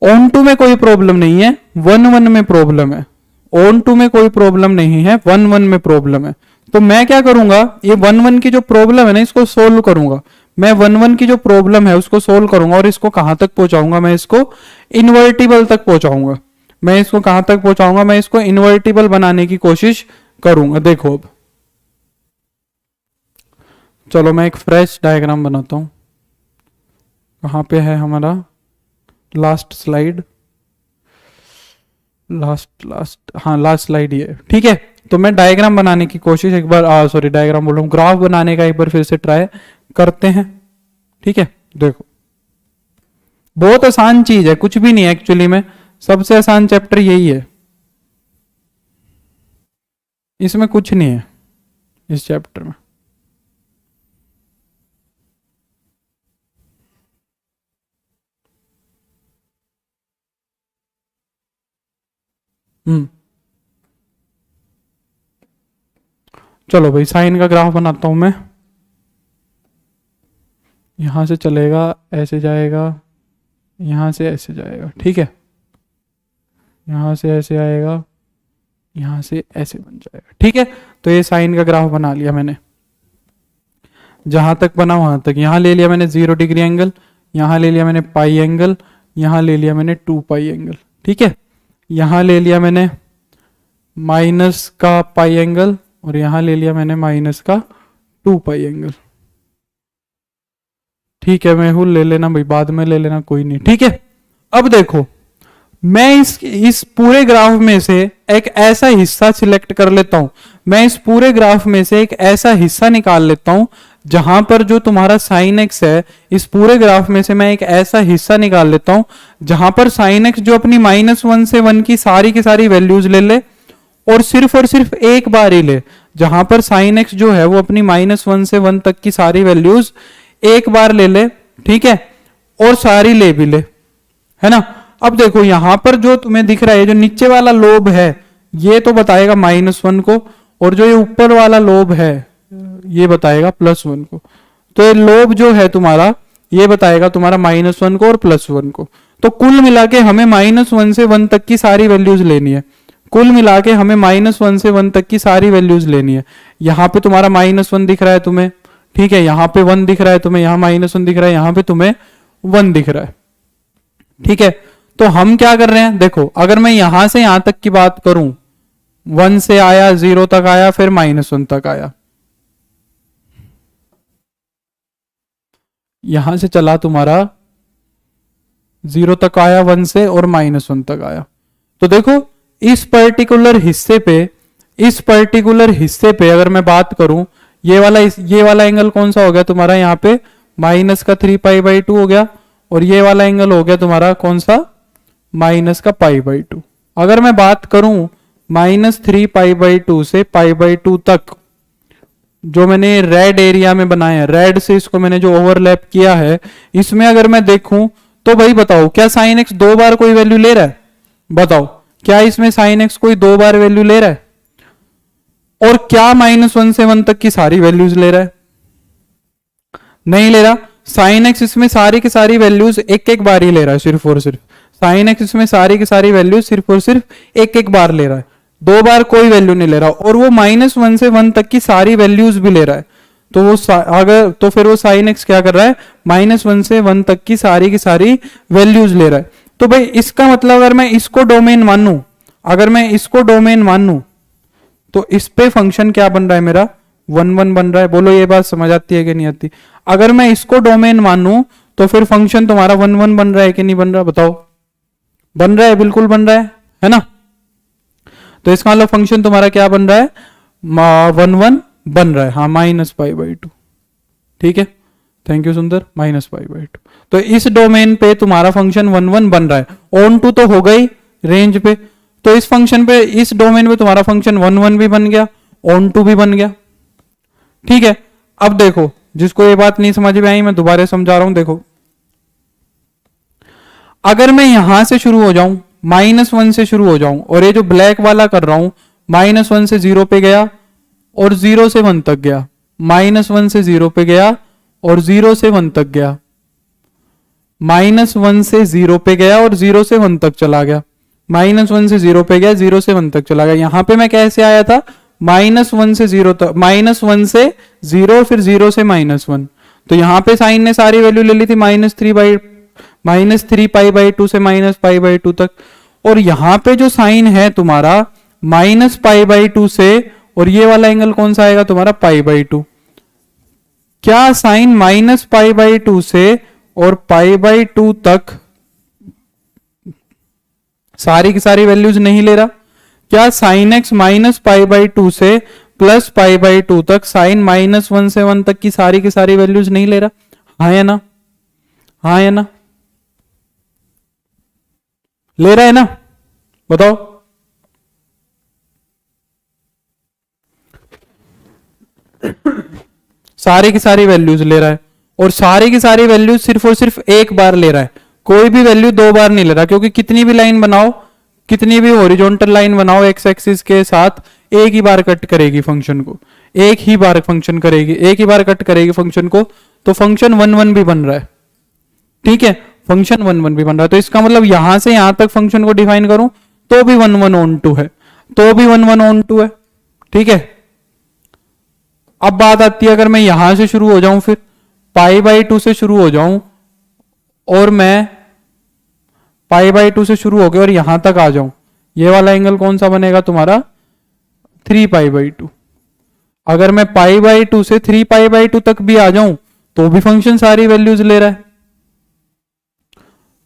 ऑन टू में कोई प्रॉब्लम नहीं है, 1 1 में प्रॉब्लम है। ऑन टू में कोई प्रॉब्लम नहीं है, 1 1 में प्रॉब्लम है। तो मैं क्या करूंगा, ये 1 1 की जो प्रॉब्लम है ना, इसको सोल्व करूंगा। मैं 1 1 की जो प्रॉब्लम है उसको सोल्व करूंगा, और इसको कहां तक पहुंचाऊंगा, मैं इसको इन्वर्टिबल तक पहुंचाऊंगा। मैं इसको कहां तक पहुंचाऊंगा, मैं इसको इन्वर्टिबल बनाने की कोशिश करूंगा। देखो अब चलो मैं एक फ्रेश डायग्राम बनाता हूं। कहां पे है हमारा लास्ट स्लाइड, लास्ट स्लाइड ये। ठीक है, तो मैं डायग्राम बनाने की कोशिश एक बार, सॉरी डायग्राम बोल रहा हूं, ग्राफ बनाने का एक बार फिर से ट्राई करते हैं। ठीक है, देखो बहुत आसान चीज है, कुछ भी नहीं है एक्चुअली में, सबसे आसान चैप्टर यही है, इसमें कुछ नहीं है इस चैप्टर में। चलो भाई साइन का ग्राफ बनाता हूं मैं। यहां से चलेगा, ऐसे जाएगा, यहां से ऐसे जाएगा। ठीक है, यहां से ऐसे आएगा, यहां से ऐसे बन जाएगा। ठीक है, तो ये साइन का ग्राफ बना लिया मैंने। जहां तक बना वहां तक। यहां ले लिया मैंने 0 डिग्री एंगल, यहां ले लिया मैंने पाई एंगल, यहां ले लिया मैंने 2 पाई एंगल। ठीक है, यहां ले लिया मैंने माइनस का पाई एंगल और यहां ले लिया मैंने माइनस का 2 पाई एंगल। ठीक है, मैं ले लेना भाई, बाद में ले लेना, कोई नहीं। ठीक है, अब देखो मैं इस पूरे ग्राफ में से एक ऐसा हिस्सा सिलेक्ट कर लेता हूं, मैं इस पूरे ग्राफ में से एक ऐसा हिस्सा निकाल लेता हूं जहां पर जो तुम्हारा साइन एक्स है, इस पूरे ग्राफ में से मैं एक ऐसा हिस्सा निकाल लेता हूं जहां पर साइन एक्स जो अपनी -1 से 1 की सारी वैल्यूज ले ले और सिर्फ एक बार ही ले। जहां पर साइन एक्स जो है वो अपनी -1 से 1 तक की सारी वैल्यूज एक बार ले ले, ठीक है, और सारी ले भी ले, है ना। अब देखो यहां पर जो तुम्हें दिख रहा है, जो नीचे वाला लोब है ये तो बताएगा -1 को, और जो ये ऊपर वाला लोब है ये बताएगा +1 को। तो ये लोब जो है तुम्हारा ये बताएगा तुम्हारा -1 को और +1 को। तो कुल मिला के हमें -1 से 1 तक की सारी वैल्यूज लेनी है। कुल मिला के हमें -1 से 1 तक की सारी वैल्यूज लेनी है। यहां पे तुम्हारा -1 दिख रहा है तुम्हें, ठीक है, यहां पे 1 दिख रहा है तुम्हें, यहां -1 दिख रहा है, यहां पे तुम्हें 1 दिख रहा है। ठीक है, तो हम क्या कर रहे हैं, देखो अगर मैं यहां से यहां तक की बात करूं, 1 से आया, 0 तक आया, फिर -1 तक आया, यहां से चला तुम्हारा 0 तक आया 1 से और -1 तक आया। तो देखो इस पर्टिकुलर हिस्से पे अगर मैं बात करूं, ये वाला एंगल कौन सा हो गया तुम्हारा, यहाँ पे -3π/2 हो गया, और ये वाला एंगल हो गया तुम्हारा कौन सा, -π/2। अगर मैं बात करूं -3π/2 से π/2 तक, जो मैंने रेड एरिया में बनाया है, रेड से इसको मैंने जो ओवरलैप किया है, इसमें अगर मैं देखूं तो भाई बताओ क्या साइन एक्स 2 बार कोई वैल्यू ले रहा है, बताओ क्या इसमें साइन एक्स कोई 2 बार वैल्यू ले रहा है, और क्या -1 से 1 तक की सारी वैल्यूज ले रहा है, नहीं ले रहा। साइन एक्स इसमें सारी की सारी वैल्यूज एक बार ही ले रहा है, सिर्फ और सिर्फ साइन एक्स इसमें सारी की सारी वैल्यूज सिर्फ और सिर्फ एक बार ले रहा है, 2 बार कोई वैल्यू नहीं ले रहा, और वो -1 से 1 तक की सारी वैल्यूज भी ले रहा है। तो वो अगर तो फिर वो साइन एक्स क्या कर रहा है, -1 से 1 तक की सारी वैल्यूज ले रहा है। तो भाई इसका मतलब अगर मैं इसको डोमेन मानूं, तो इस पे फंक्शन क्या बन रहा है मेरा, 1 बन रहा है। बोलो ये बात समझ आती है कि नहीं आती। अगर मैं इसको डोमेन मानूं तो फिर फंक्शन तुम्हारा 1 बन रहा है कि नहीं बन रहा, बताओ। बन रहा है, बिल्कुल बन रहा है ना। तो इसका मतलब फंक्शन तुम्हारा क्या बन रहा है, 1 बन रहा है, हाँ, -π/2। ठीक है, थैंक यू सुंदर, -π/2। तो इस डोमेन पे तुम्हारा फंक्शन 1 बन रहा है। ऑन टू तो हो गई रेंज पे, तो इस फंक्शन पे, इस डोमेन पे तुम्हारा फंक्शन 1 भी बन गया, ऑन टू भी बन गया। ठीक है, अब देखो जिसको ये बात नहीं समझ में आई मैं दोबारा समझा रहा हूं। देखो अगर मैं यहां से शुरू हो जाऊं, -1 से शुरू हो जाऊं, और ये जो ब्लैक वाला कर रहा हूं, -1 से 0 पे गया और 0 से 1 तक गया, -1 से 0 पे गया और 0 से 1 तक गया, -1 से 0 पे गया और 0 से 1 तक चला गया, -1 से 0 पे गया, 0 से 1 तक चला गया। यहां पे मैं कैसे आया था, -1 से 0 तक, -1 से 0, फिर 0 से -1। तो यहां पे साइन ने सारी वैल्यू ले ली थी -3π/2 से -π/2 तक, और यहां पे जो साइन है तुम्हारा -π/2 से, और ये वाला एंगल कौन सा आएगा तुम्हारा, π/2। क्या साइन -π/2 से और π/2 तक सारी की सारी वैल्यूज नहीं ले रहा? क्या साइन एक्स -π/2 से +π/2 तक साइन -1 से 1 तक की सारी वैल्यूज नहीं ले रहा? हाँ या ना, हाँ या ना, ले रहा है ना, बताओ। सारी की सारी वैल्यूज ले रहा है, और सारी की सारी वैल्यूज सिर्फ और सिर्फ एक बार ले रहा है, कोई भी वैल्यू 2 बार नहीं ले रहा, क्योंकि कितनी भी लाइन बनाओ, कितनी भी हॉरिजॉन्टल लाइन बनाओ एक्स एक्सिस के साथ, एक ही बार कट करेगी फंक्शन को, एक ही बार कट करेगी फंक्शन को। तो फंक्शन 1 भी बन रहा है, ठीक है, फंक्शन 1 भी बन रहा है। तो इसका मतलब यहां से यहां तक फंक्शन को डिफाइन करूं तो भी 1 ऑन टू है, ठीक है। अब बात आती है अगर मैं यहां से शुरू हो जाऊं, फिर π/2 से शुरू हो जाऊं और मैं π/2 से शुरू हो गया और यहां तक आ जाऊं, ये वाला एंगल कौन सा बनेगा तुम्हारा 3π/2। अगर मैं π/2 से 3π/2 तक भी आ जाऊं तो भी फंक्शन सारी वैल्यूज ले रहा है,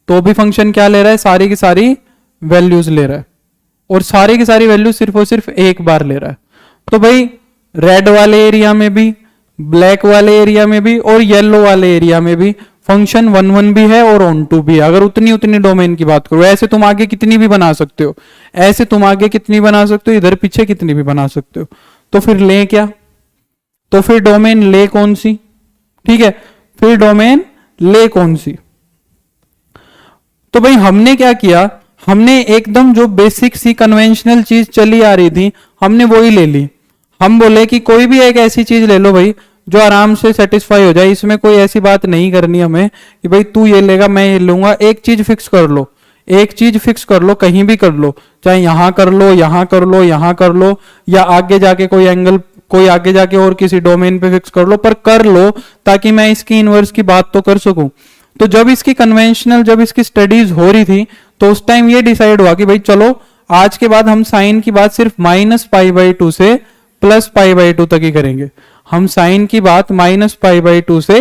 तो भी फंक्शन क्या ले रहा है, सारी की सारी वैल्यूज ले रहा है, और सारी की सारी वैल्यूज सिर्फ और सिर्फ एक बार ले रहा है। तो भाई रेड वाले एरिया में भी, ब्लैक वाले एरिया में भी और येलो वाले एरिया में भी फंक्शन 1 1 भी है और ऑन टू भी है। अगर उतनी उतनी डोमेन की बात करो, ऐसे तुम आगे कितनी भी बना सकते हो, ऐसे तुम आगे कितनी बना सकते हो, इधर पीछे कितनी भी बना सकते हो। तो फिर ले क्या, तो फिर डोमेन ले कौन सी, ठीक है, फिर डोमेन ले कौन सी। तो भाई हमने क्या किया, हमने एकदम जो बेसिक सी कन्वेंशनल चीज चली आ रही थी हमने वही ले ली। हम बोले कि कोई भी एक ऐसी चीज ले लो भाई जो आराम से सेटिस्फाई हो जाए, इसमें कोई ऐसी बात नहीं करनी हमें कि भाई तू ये लेगा मैं ये लूंगा। एक चीज फिक्स कर लो, एक चीज फिक्स कर लो, कहीं भी कर लो, चाहे यहां कर लो, यहां कर लो, यहां कर लो, या आगे जाके कोई एंगल, कोई आगे जाके और किसी डोमेन पे फिक्स कर लो, पर कर लो ताकि मैं इसकी इनवर्स की बात तो कर सकूं। तो जब इसकी कन्वेंशनल, जब इसकी स्टडीज हो रही थी तो उस टाइम ये डिसाइड हुआ कि भाई चलो आज के बाद हम साइन की बात सिर्फ -π/2 से +π/2 तक ही करेंगे। हम साइन की बात -π/2 से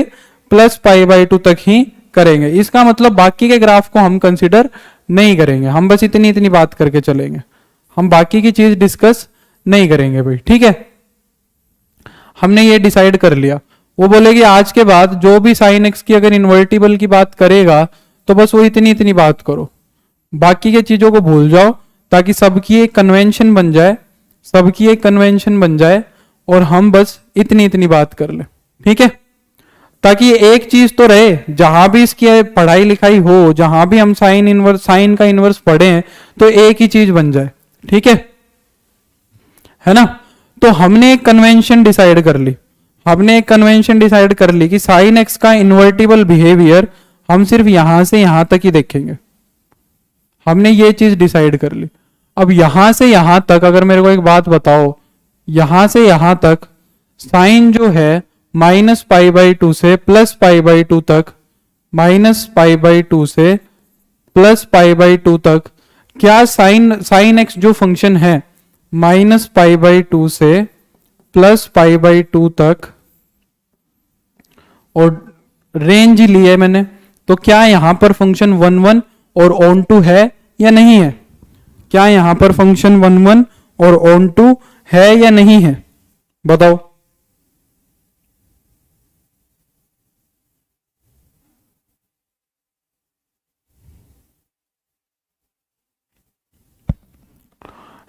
+π/2 तक ही करेंगे। इसका मतलब बाकी के ग्राफ को हम कंसिडर नहीं करेंगे, हम बस इतनी इतनी बात करके चलेंगे, हम बाकी की चीज डिस्कस नहीं करेंगे भाई, ठीक है। हमने ये डिसाइड कर लिया। वो बोलेगी आज के बाद जो भी साइन एक्स की अगर इन्वर्टिबल की बात करेगा तो बस वो इतनी इतनी बात करो, बाकी के चीजों को भूल जाओ, ताकि सबकी एक कन्वेंशन बन जाए, सबकी एक कन्वेंशन बन जाए और हम बस इतनी इतनी बात कर ले, ठीक है। ताकि एक चीज तो रहे, जहां भी इसकी पढ़ाई लिखाई हो, जहां भी हम साइन इनवर्स, साइन का इनवर्स पढ़े तो एक ही चीज बन जाए, ठीक है ना। तो हमने एक कन्वेंशन डिसाइड कर ली, हमने एक कन्वेंशन डिसाइड कर ली कि साइन एक्स का इन्वर्टिबल बिहेवियर हम सिर्फ यहां से यहां तक ही देखेंगे। हमने ये चीज डिसाइड कर ली। अब यहां से यहां तक अगर मेरे को एक बात बताओ, यहां से यहां तक साइन जो है -π/2 से +π/2 तक, -π/2 से +π/2 तक, क्या साइन एक्स जो फंक्शन है -π/2 से +π/2 तक और रेंज ली है मैंने, तो क्या यहां पर फंक्शन 1 1 और ऑन टू है या नहीं है? क्या यहां पर फंक्शन 1 1 और ऑन टू है या नहीं है, बताओ।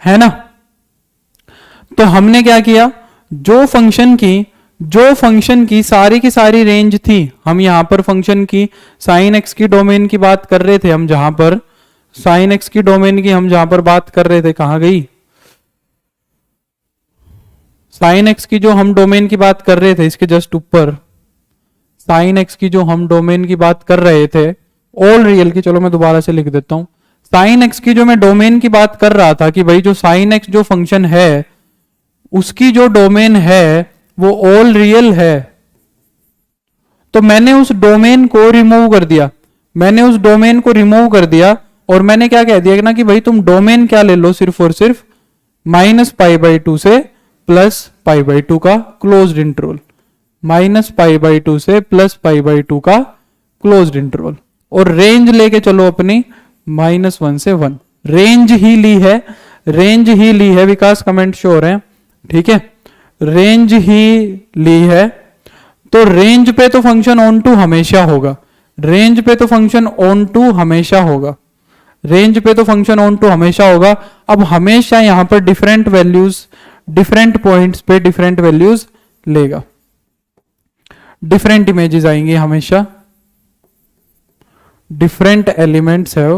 है ना। तो हमने क्या किया, जो फंक्शन की सारी की सारी रेंज थी, हम यहां पर फंक्शन की साइन एक्स की डोमेन की बात कर रहे थे, हम जहां पर साइन एक्स की डोमेन की हम जहां पर बात कर रहे थे, कहां गई साइन एक्स की जो हम डोमेन की बात कर रहे थे, इसके जस्ट ऊपर साइन एक्स की जो हम डोमेन की बात कर रहे थे, ऑल रियल की, चलो मैं दोबारा से लिख देता हूं। साइन एक्स की जो मैं डोमेन की बात कर रहा था कि भाई जो साइन एक्स जो फंक्शन है उसकी जो डोमेन है वो ऑल रियल है, तो मैंने उस डोमेन को रिमूव कर दिया, मैंने उस डोमेन को रिमूव कर दिया और मैंने क्या कह दिया ना कि भाई तुम डोमेन क्या ले लो, सिर्फ और सिर्फ -π/2 से +π/2 का क्लोज्ड इंटरवल, -π/2 से +π/2 का क्लोज्ड इंटरवल, और रेंज लेके चलो अपनी -1 से 1, रेंज ही ली है, रेंज ही ली है, विकास कमेंट शो हो रहे हैं, ठीक है, रेंज ही ली है। तो रेंज पे तो फंक्शन ऑन टू हमेशा होगा, रेंज पे तो फंक्शन ऑन टू हमेशा होगा, रेंज पे तो फंक्शन ऑन टू हमेशा होगा। अब हमेशा यहां पर डिफरेंट वैल्यूज, डिफरेंट पॉइंट्स पे डिफरेंट वैल्यूज लेगा, डिफरेंट इमेजेस आएंगे हमेशा, डिफरेंट एलिमेंट्स है,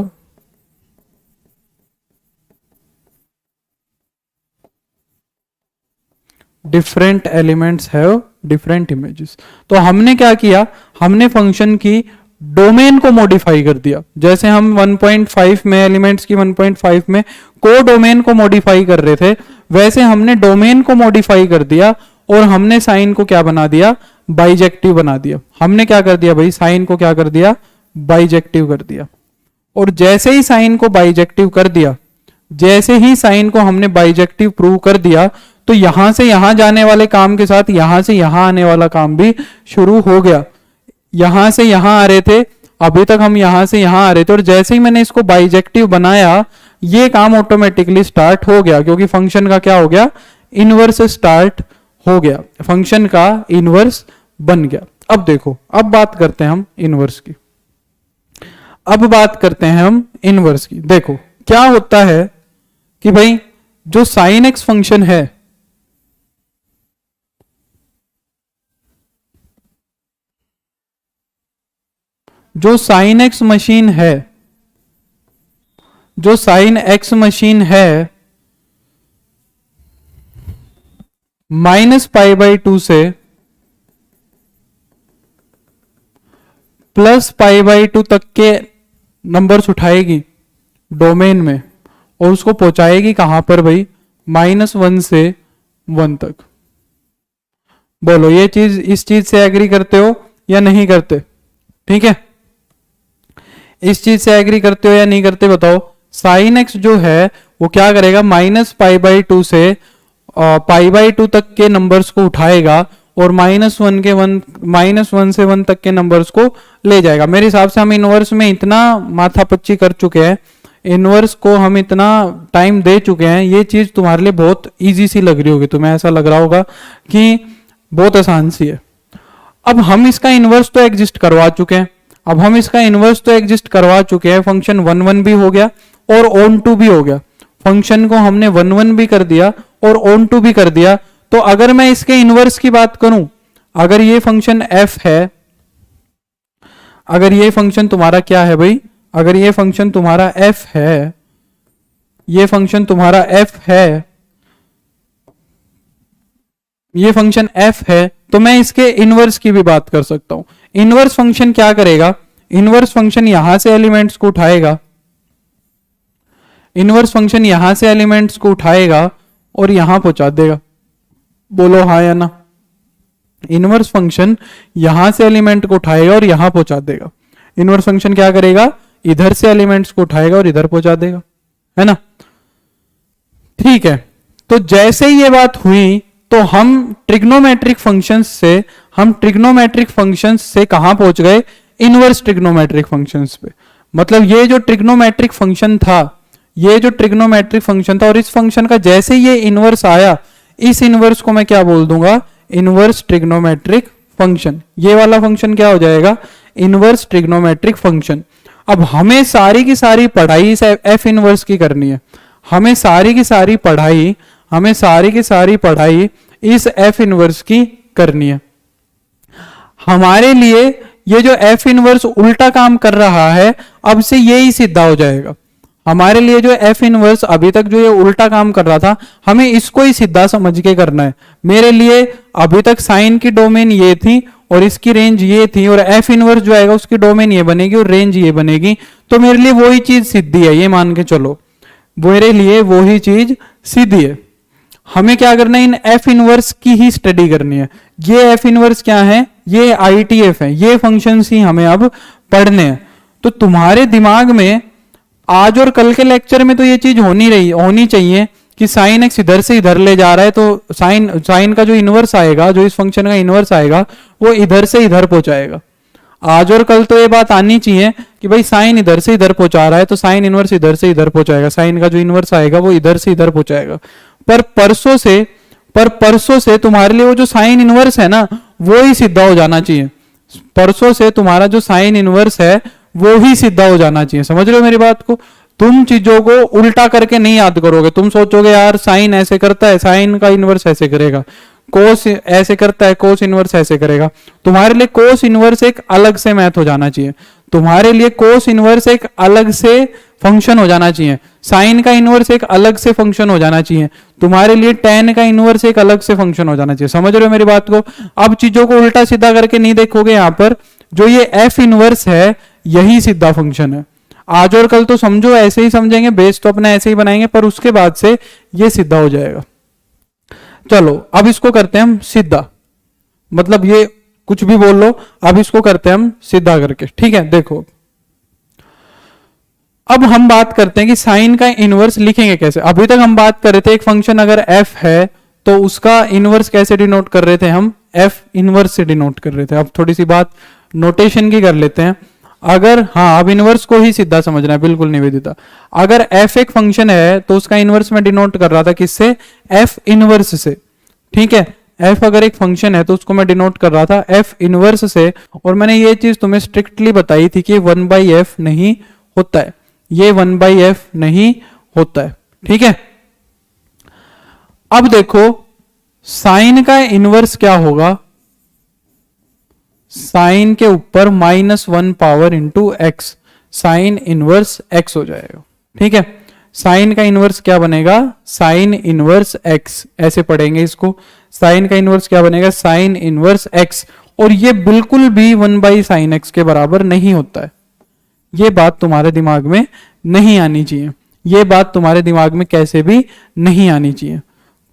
different elements have different images. तो हमने क्या किया, हमने फंक्शन की डोमेन को मॉडिफाई कर दिया, जैसे हम 1.5 में एलिमेंट्स की 1.5 में को डोमेन को मॉडिफाई कर रहे थे, वैसे हमने डोमेन को मॉडिफाई कर दिया और हमने साइन को क्या बना दिया, बाइजेक्टिव बना दिया। हमने क्या कर दिया भाई, साइन को क्या कर दिया, बाइजेक्टिव कर दिया। और जैसे ही साइन को बाइजेक्टिव कर दिया, जैसे ही साइन को हमने बाइजेक्टिव प्रूव कर दिया, तो यहां से यहां जाने वाले काम के साथ यहां से यहां आने वाला काम भी शुरू हो गया। यहां से यहां आ रहे थे, अभी तक हम यहां से यहां आ रहे थे, और जैसे ही मैंने इसको बाइजेक्टिव बनाया, ये काम ऑटोमेटिकली स्टार्ट हो गया, क्योंकि फंक्शन का क्या हो गया, इनवर्स स्टार्ट हो गया, फंक्शन का इनवर्स बन गया। अब देखो, अब बात करते हैं हम इनवर्स की। अब बात करते हैं हम इनवर्स की। देखो क्या होता है कि भाई जो साइन एक्स फंक्शन है, जो साइन एक्स मशीन है, जो साइन एक्स मशीन है, -π/2 से +π/2 तक के नंबर्स उठाएगी डोमेन में, और उसको पहुंचाएगी कहां पर भाई, -1 से 1 तक। बोलो ये चीज, इस चीज से एग्री करते हो या नहीं करते? ठीक है, इस चीज से एग्री करते हो या नहीं करते बताओ। साइन एक्स जो है वो क्या करेगा, -π/2 से π/2 तक के नंबर्स को उठाएगा और -1 से 1 तक के नंबर्स को ले जाएगा। मेरे हिसाब से हम इनवर्स में इतना माथापच्ची कर चुके हैं, इनवर्स को हम इतना टाइम दे चुके हैं, ये चीज तुम्हारे लिए बहुत इजी सी लग रही होगी, तुम्हें ऐसा लग रहा होगा कि बहुत आसान सी है। अब हम इसका इनवर्स तो एग्जिस्ट करवा चुके हैं, अब हम इसका इनवर्स तो एग्जिस्ट करवा चुके हैं, फंक्शन 1 भी हो गया और ऑन टू भी हो गया। फंक्शन को हमने 1 भी कर दिया और ऑन टू भी कर दिया। तो अगर मैं इसके इनवर्स की बात करूं, अगर ये फंक्शन f है, अगर ये फंक्शन तुम्हारा क्या है भाई, अगर ये फंक्शन तुम्हारा f है, ये फंक्शन तुम्हारा f है, ये फंक्शन f है, तो मैं इसके इनवर्स की भी बात कर सकता हूं। इनवर्स फंक्शन क्या करेगा, इनवर्स फंक्शन यहां से एलिमेंट्स को उठाएगा, इनवर्स फंक्शन यहां से एलिमेंट्स को उठाएगा और यहां पहुंचा देगा। बोलो हाँ या ना। इनवर्स फंक्शन यहां से एलिमेंट को उठाएगा और यहां पहुंचा देगा। इनवर्स फंक्शन क्या करेगा, इधर से एलिमेंट्स को उठाएगा और इधर पहुंचा देगा, है ना। ठीक है, तो जैसे ही ये बात हुई तो हम ट्रिग्नोमेट्रिक फंक्शंस से कहां पहुंच गए, इनवर्स ट्रिग्नोमेट्रिक फंक्शंस पे। मतलब ये जो ट्रिग्नोमेट्रिक फंक्शन था, ये जो ट्रिग्नोमेट्रिक फंक्शन था, और इस फंक्शन का जैसे ये इनवर्स आया, इस इनवर्स को मैं क्या बोल दूंगा, इनवर्स ट्रिग्नोमेट्रिक फंक्शन। ये वाला फंक्शन क्या हो जाएगा, इनवर्स ट्रिग्नोमेट्रिक फंक्शन। अब हमें सारी की सारी पढ़ाई इस एफ इनवर्स की करनी है, हमें सारी की सारी पढ़ाई इस एफ इनवर्स की करनी है। हमारे लिए ये जो एफ इनवर्स उल्टा काम कर रहा है, अब से ये ही सीधा हो जाएगा। हमारे लिए जो एफ इनवर्स अभी तक जो ये उल्टा काम कर रहा था, हमें इसको ही सीधा समझ के करना है। मेरे लिए अभी तक साइन की डोमेन ये थी और इसकी रेंज ये थी, और एफ इनवर्स जो आएगा उसकी डोमेन ये बनेगी और रेंज ये बनेगी। तो मेरे लिए वही चीज सीधी है, ये मान के चलो, मेरे लिए वही चीज सीधी है। हमें क्या करना है, इन एफ इनवर्स की ही स्टडी करनी है। ये एफ इनवर्स क्या है, ये आईटीएफ है, ये फंक्शंस ही हमें अब पढ़ने हैं। तो तुम्हारे दिमाग में आज और कल के लेक्चर में तो ये चीज होनी चाहिए कि साइन एक्स इधर से इधर ले जा रहा है, तो साइन का जो इनवर्स आएगा, जो इस फंक्शन का इनवर्स आएगा, वो इधर से इधर पहुंचाएगा। आज और कल तो ये बात आनी चाहिए कि भाई साइन इधर से इधर पहुंचा रहा है, तो साइन इनवर्स इधर से इधर पहुंचाएगा, साइन का जो इनवर्स आएगा वो इधर से इधर पहुंचाएगा। पर परसों से तुम्हारे लिए वो जो साइन इनवर्स है ना, वो ही सीधा हो जाना चाहिए। परसों से तुम्हारा जो साइन इनवर्स है वो ही सीधा हो जाना चाहिए। समझ रहे हो मेरी बात को? तुम चीजों को उल्टा करके नहीं याद करोगे। तुम सोचोगे यार साइन ऐसे करता है, साइन का इनवर्स ऐसे करेगा, कोस ऐसे करता है, कोस इनवर्स ऐसे करेगा। तुम्हारे लिए कोस इनवर्स एक अलग से मैथ हो जाना चाहिए, तुम्हारे लिए कोस इनवर्स एक अलग से फंक्शन हो जाना चाहिए, साइन का इनवर्स एक अलग से फंक्शन हो जाना चाहिए, तुम्हारे लिए टेन का इनवर्स एक अलग से फंक्शन हो जाना चाहिए। समझ रहे हो मेरी बात को? अब चीजों को उल्टा सीधा करके नहीं देखोगे। यहां पर जो ये एफ इनवर्स है यही सीधा फंक्शन है। आज और कल तो समझो ऐसे ही समझेंगे, बेस तो अपना ऐसे ही बनाएंगे, पर उसके बाद से ये सीधा हो जाएगा। चलो अब इसको करते हैं हम सीधा, मतलब ये कुछ भी बोल लो, अब इसको करते हैं हम सीधा करके। ठीक है, देखो अब हम बात करते हैं कि साइन का इनवर्स लिखेंगे कैसे। अभी तक हम बात कर रहे थे एक फंक्शन अगर f है तो उसका इनवर्स कैसे डिनोट कर रहे थे, हम f इनवर्स से डिनोट कर रहे थे। अब थोड़ी सी बात नोटेशन की कर लेते हैं। अगर हाँ, अब इनवर्स को ही सीधा समझना है, बिल्कुल निवेदिता। अगर f एक फंक्शन है तो उसका इनवर्स में डिनोट कर रहा था किससे, f इनवर्स से। ठीक है, f अगर एक फंक्शन है तो उसको मैं डिनोट कर रहा था f इनवर्स से। और मैंने ये चीज तुम्हें स्ट्रिक्टली बताई थी कि 1/f नहीं होता है, ये 1/f नहीं होता है। ठीक है, अब देखो साइन का इनवर्स क्या होगा, साइन के ऊपर -1 power into x, sine inverse x हो जाएगा। ठीक है, साइन का इनवर्स क्या बनेगा, साइन इनवर्स x, ऐसे पढ़ेंगे इसको। साइन का इनवर्स क्या बनेगा, साइन इनवर्स x। और ये बिल्कुल भी 1/sin x के बराबर नहीं होता है। ये बात तुम्हारे दिमाग में नहीं आनी चाहिए, ये बात तुम्हारे दिमाग में कैसे भी नहीं आनी चाहिए।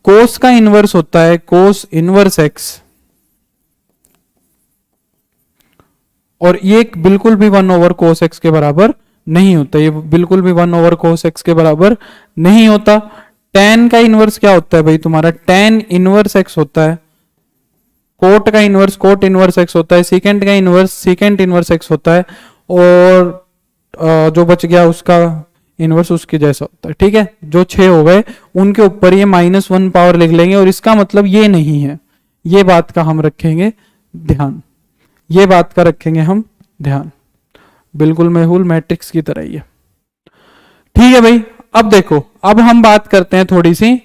कोस का इनवर्स होता है कोस इनवर्स x, और ये बिल्कुल भी 1/cos x के बराबर नहीं होता, ये बिल्कुल भी 1/cos x के बराबर नहीं होता। tan का इनवर्स क्या होता है भाई तुम्हारा, tan इनवर्स x होता है। कोट का इनवर्स कोट इनवर्स x होता है। सीकेंट का इनवर्स सीकेंट इनवर्स x होता है। और जो बच गया उसका इनवर्स उसके जैसा होता है। ठीक है, जो 6 हो गए उनके ऊपर ये -1 पावर लिख लेंगे, और इसका मतलब ये नहीं है। ये बात का हम रखेंगे ध्यान, ये बात का रखेंगे हम ध्यान, बिल्कुल मेहुल मैट्रिक्स की तरह ही है। ठीक है भाई, अब देखो, अब हम बात करते हैं थोड़ी सी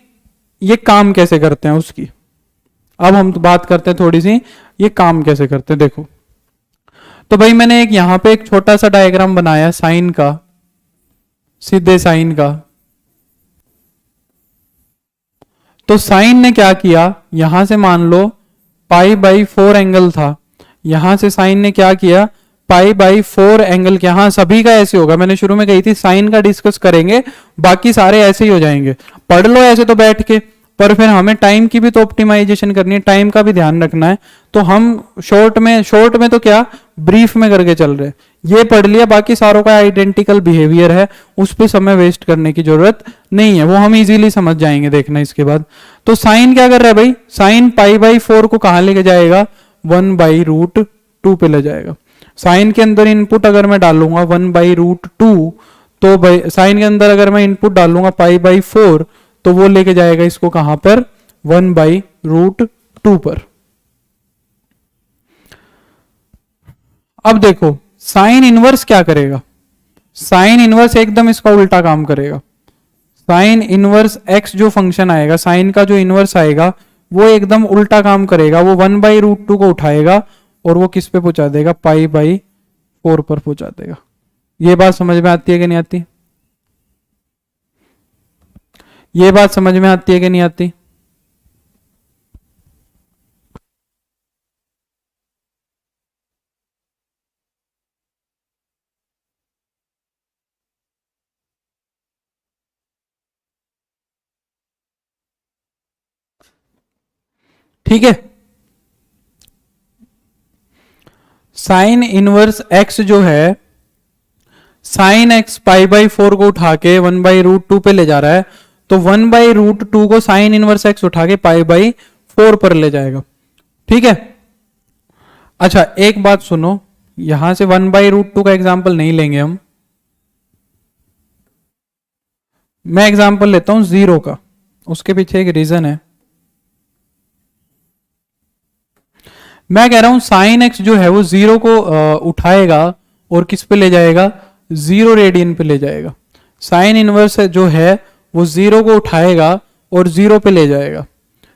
ये काम कैसे करते हैं उसकी। अब हम बात करते हैं थोड़ी सी ये काम कैसे करते हैं। देखो तो भाई मैंने एक यहां पे एक छोटा सा डायग्राम बनाया साइन का, सीधे साइन का। तो साइन ने क्या किया, यहां से मान लो π/4 एंगल था, यहां से साइन ने क्या किया, π/4 एंगल के, यहां सभी का ऐसे होगा। मैंने शुरू में कही थी साइन का डिस्कस करेंगे, बाकी सारे ऐसे ही हो जाएंगे। पढ़ लो ऐसे तो बैठ के, पर फिर हमें टाइम की भी तो ऑप्टिमाइजेशन करनी है, टाइम का भी ध्यान रखना है। तो हम शॉर्ट में तो क्या ब्रीफ में करके चल रहे, ये पढ़ लिया, बाकी सारों का आइडेंटिकल बिहेवियर है, उस पर समय वेस्ट करने की जरूरत नहीं है, वो हम इजीली समझ जाएंगे, देखना इसके बाद। तो साइन क्या कर रहा है भाई, साइन π/4 को कहां लेके जाएगा, 1/√2 पे ले जाएगा। साइन के अंदर इनपुट अगर मैं डालूंगा 1/√2, तो साइन के अंदर अगर मैं इनपुट डालूंगा π/4, तो वो लेके जाएगा इसको कहां पर, 1/√2 पर। अब देखो साइन इनवर्स क्या करेगा, साइन इनवर्स एकदम इसका उल्टा काम करेगा। साइन इनवर्स x जो फंक्शन आएगा, साइन का जो इनवर्स आएगा वो एकदम उल्टा काम करेगा। वो 1/√2 को उठाएगा और वो किस पे पहुंचा देगा, π/4 पर पहुंचा देगा। ये बात समझ में आती है कि नहीं आती, ये बात समझ में आती है कि नहीं आती। ठीक है, साइन इनवर्स x जो है, साइन x π/4 को उठा के 1/√2 पे ले जा रहा है, तो 1/√2 को साइन इनवर्स x उठा के π/4 पर ले जाएगा। ठीक है, अच्छा एक बात सुनो, यहां से 1/√2 का एग्जांपल नहीं लेंगे हम, मैं एग्जांपल लेता हूं 0 का, उसके पीछे एक रीजन है। मैं कह रहा हूं साइन x जो है वो 0 को उठाएगा और किस पे ले जाएगा, 0 रेडियन पे ले जाएगा। साइन इनवर्स जो है वो 0 को उठाएगा और 0 पे ले जाएगा।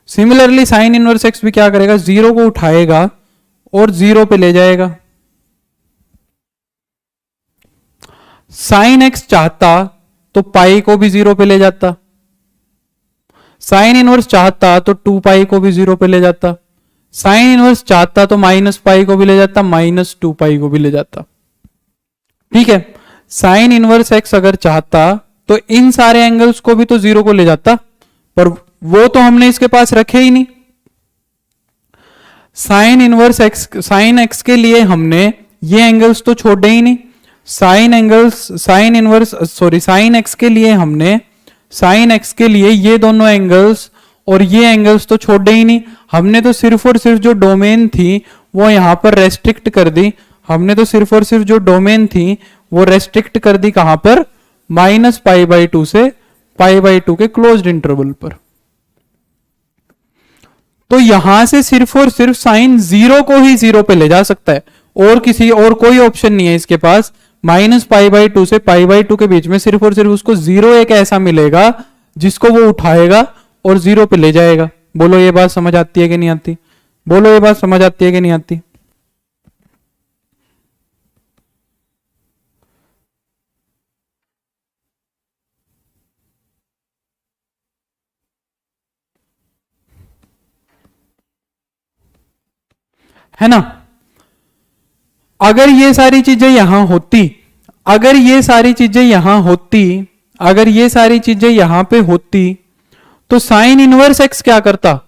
सिमिलरली साइन इनवर्स x भी क्या करेगा, 0 को उठाएगा और 0 पे ले जाएगा। साइन x चाहता तो पाई को भी 0 पे ले जाता, साइन इनवर्स चाहता तो 2π को भी 0 पे ले जाता, साइन इनवर्स चाहता तो -π को भी ले जाता, -2π को भी ले जाता। ठीक है, साइन इनवर्स x अगर चाहता तो इन सारे एंगल्स को भी तो 0 को ले जाता, पर वो तो हमने इसके पास रखे ही नहीं। Sign inverse x, sine x के लिए हमने ये एंगल्स तो छोड़े ही नहीं। साइन एक्स के लिए हमने, साइन एक्स के लिए ये दोनों एंगल्स और ये एंगल्स तो छोड़े ही नहीं। हमने तो सिर्फ और सिर्फ जो डोमेन थी वो यहां पर रेस्ट्रिक्ट कर दी। हमने तो सिर्फ और सिर्फ जो डोमेन थी वो रेस्ट्रिक्ट कर दी कहां पर, -π/2 से π/2 के क्लोज्ड इंटरवल पर। तो यहां से सिर्फ और सिर्फ साइन 0 को ही 0 पे ले जा सकता है, और किसी और कोई ऑप्शन नहीं है इसके पास। -π/2 से π/2 के बीच में सिर्फ और सिर्फ उसको 0 एक ऐसा मिलेगा जिसको वो उठाएगा और 0 पे ले जाएगा। बोलो ये बात समझ आती है कि नहीं आती? बोलो ये बात समझ आती है कि नहीं आती? है ना? अगर ये सारी चीजें यहां होती, अगर ये सारी चीजें यहां होती, अगर ये सारी चीजें यहां पे होती, तो साइन इनवर्स एक्स क्या करता?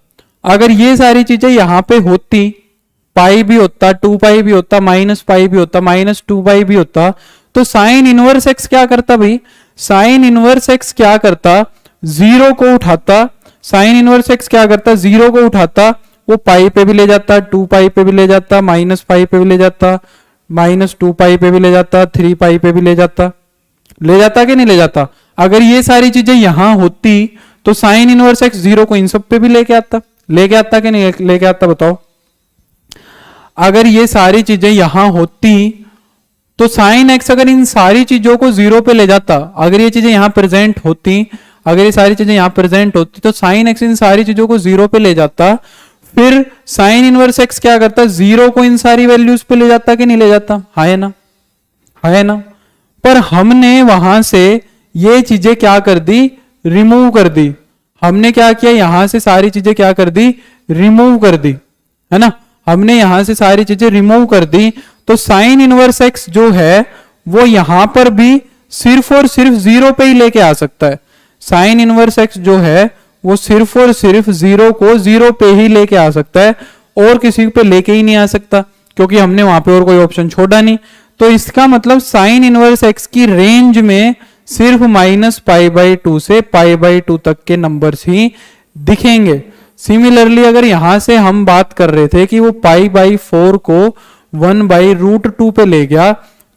अगर ये सारी चीजें यहां पे होती, पाई भी होता, 2π भी होता, -π भी होता, -2π भी होता, तो साइन इनवर्स एक्स क्या करता भाई? साइन इनवर्स एक्स क्या करता? 0 को उठाता। साइन इनवर्स एक्स क्या करता? 0 को उठाता, वो पाई पे भी ले जाता, 2π पे भी ले जाता, -π पे भी ले जाता, -2π पे भी ले जाता, 3π पे भी ले जाता। ले जाता कि नहीं ले जाता? अगर ये सारी चीजें यहां होती तो साइन इनवर्स एक्स 0 को इन सब पे भी लेके आता। लेके आता कि नहीं लेके आता? बताओ। अगर ये सारी चीजें यहां होती तो साइन एक्स अगर इन सारी चीजों को 0 पे ले जाता, अगर ये चीजें यहां प्रेजेंट होती, अगर ये सारी चीजें यहां प्रेजेंट होती, तो साइन एक्स इन सारी चीजों को 0 पे ले जाता। फिर साइन इनवर्स एक्स क्या करता? 0 को इन सारी वैल्यूज पे ले जाता कि नहीं ले जाता? है ना? है ना? पर हमने वहां से ये चीजें क्या कर दी? रिमूव कर दी। हमने क्या किया? यहां से सारी चीजें क्या कर दी? रिमूव कर दी। है ना? हमने यहां से सारी चीजें रिमूव कर दी, तो साइन इनवर्स एक्स जो है वो यहां पर भी सिर्फ और सिर्फ 0 पे ही लेके आ सकता है। साइन इनवर्स एक्स जो है वो सिर्फ और सिर्फ 0 को 0 पे ही लेके आ सकता है, और किसी पे लेके ही नहीं आ सकता, क्योंकि हमने वहां पे और कोई ऑप्शन छोड़ा नहीं। तो इसका मतलब साइन इनवर्स एक्स की रेंज में सिर्फ -π/2 से π/2 तक के नंबर्स ही दिखेंगे। सिमिलरली अगर यहां से हम बात कर रहे थे कि वो π/4 को 1/√2 पे ले गया,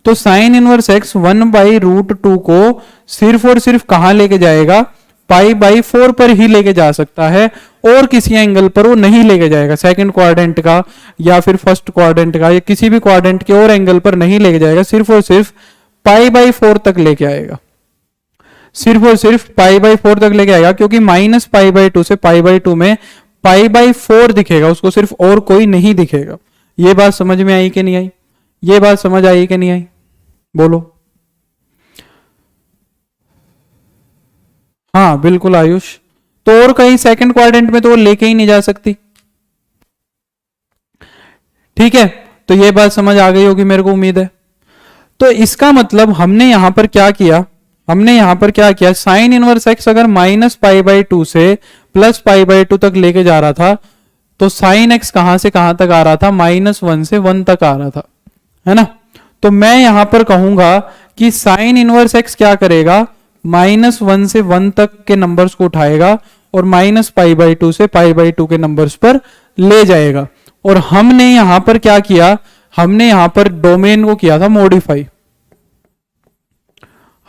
तो साइन इनवर्स एक्स 1/√2 को सिर्फ और सिर्फ कहां लेके जाएगा? π/4 पर ही लेके जा सकता है, और किसी एंगल पर वो नहीं लेके जाएगा। सेकंड क्वाड्रेंट का या फिर फर्स्ट क्वाड्रेंट का या किसी भी क्वाड्रेंट के और एंगल पर नहीं लेके जाएगा, सिर्फ और सिर्फ π/4 तक लेके आएगा। सिर्फ और सिर्फ π/4 तक लेके आएगा, क्योंकि -π/2 से π/2 में π/4 दिखेगा उसको, सिर्फ और कोई नहीं दिखेगा। ये बात समझ में आई कि नहीं आई? ये बात समझ आई कि नहीं आई? बोलो। हाँ बिल्कुल आयुष। तो और कहीं सेकंड क्वाड्रेंट में तो वो लेके ही नहीं जा सकती। ठीक है, तो ये बात समझ आ गई होगी मेरे को उम्मीद है। तो इसका मतलब हमने यहां पर क्या किया? हमने यहां पर क्या किया? साइन इनवर्स एक्स अगर -π/2 से +π/2 तक लेके जा रहा था, तो साइन एक्स कहां से कहां तक आ रहा था? -1 से 1 तक आ रहा था। है ना? तो मैं यहां पर कहूंगा कि साइन इनवर्स एक्स क्या करेगा? -1 से 1 तक के नंबर्स को उठाएगा और -π/2 से π/2 के नंबर्स पर ले जाएगा। और हमने यहां पर क्या किया? हमने यहां पर डोमेन को किया था मॉडिफाई।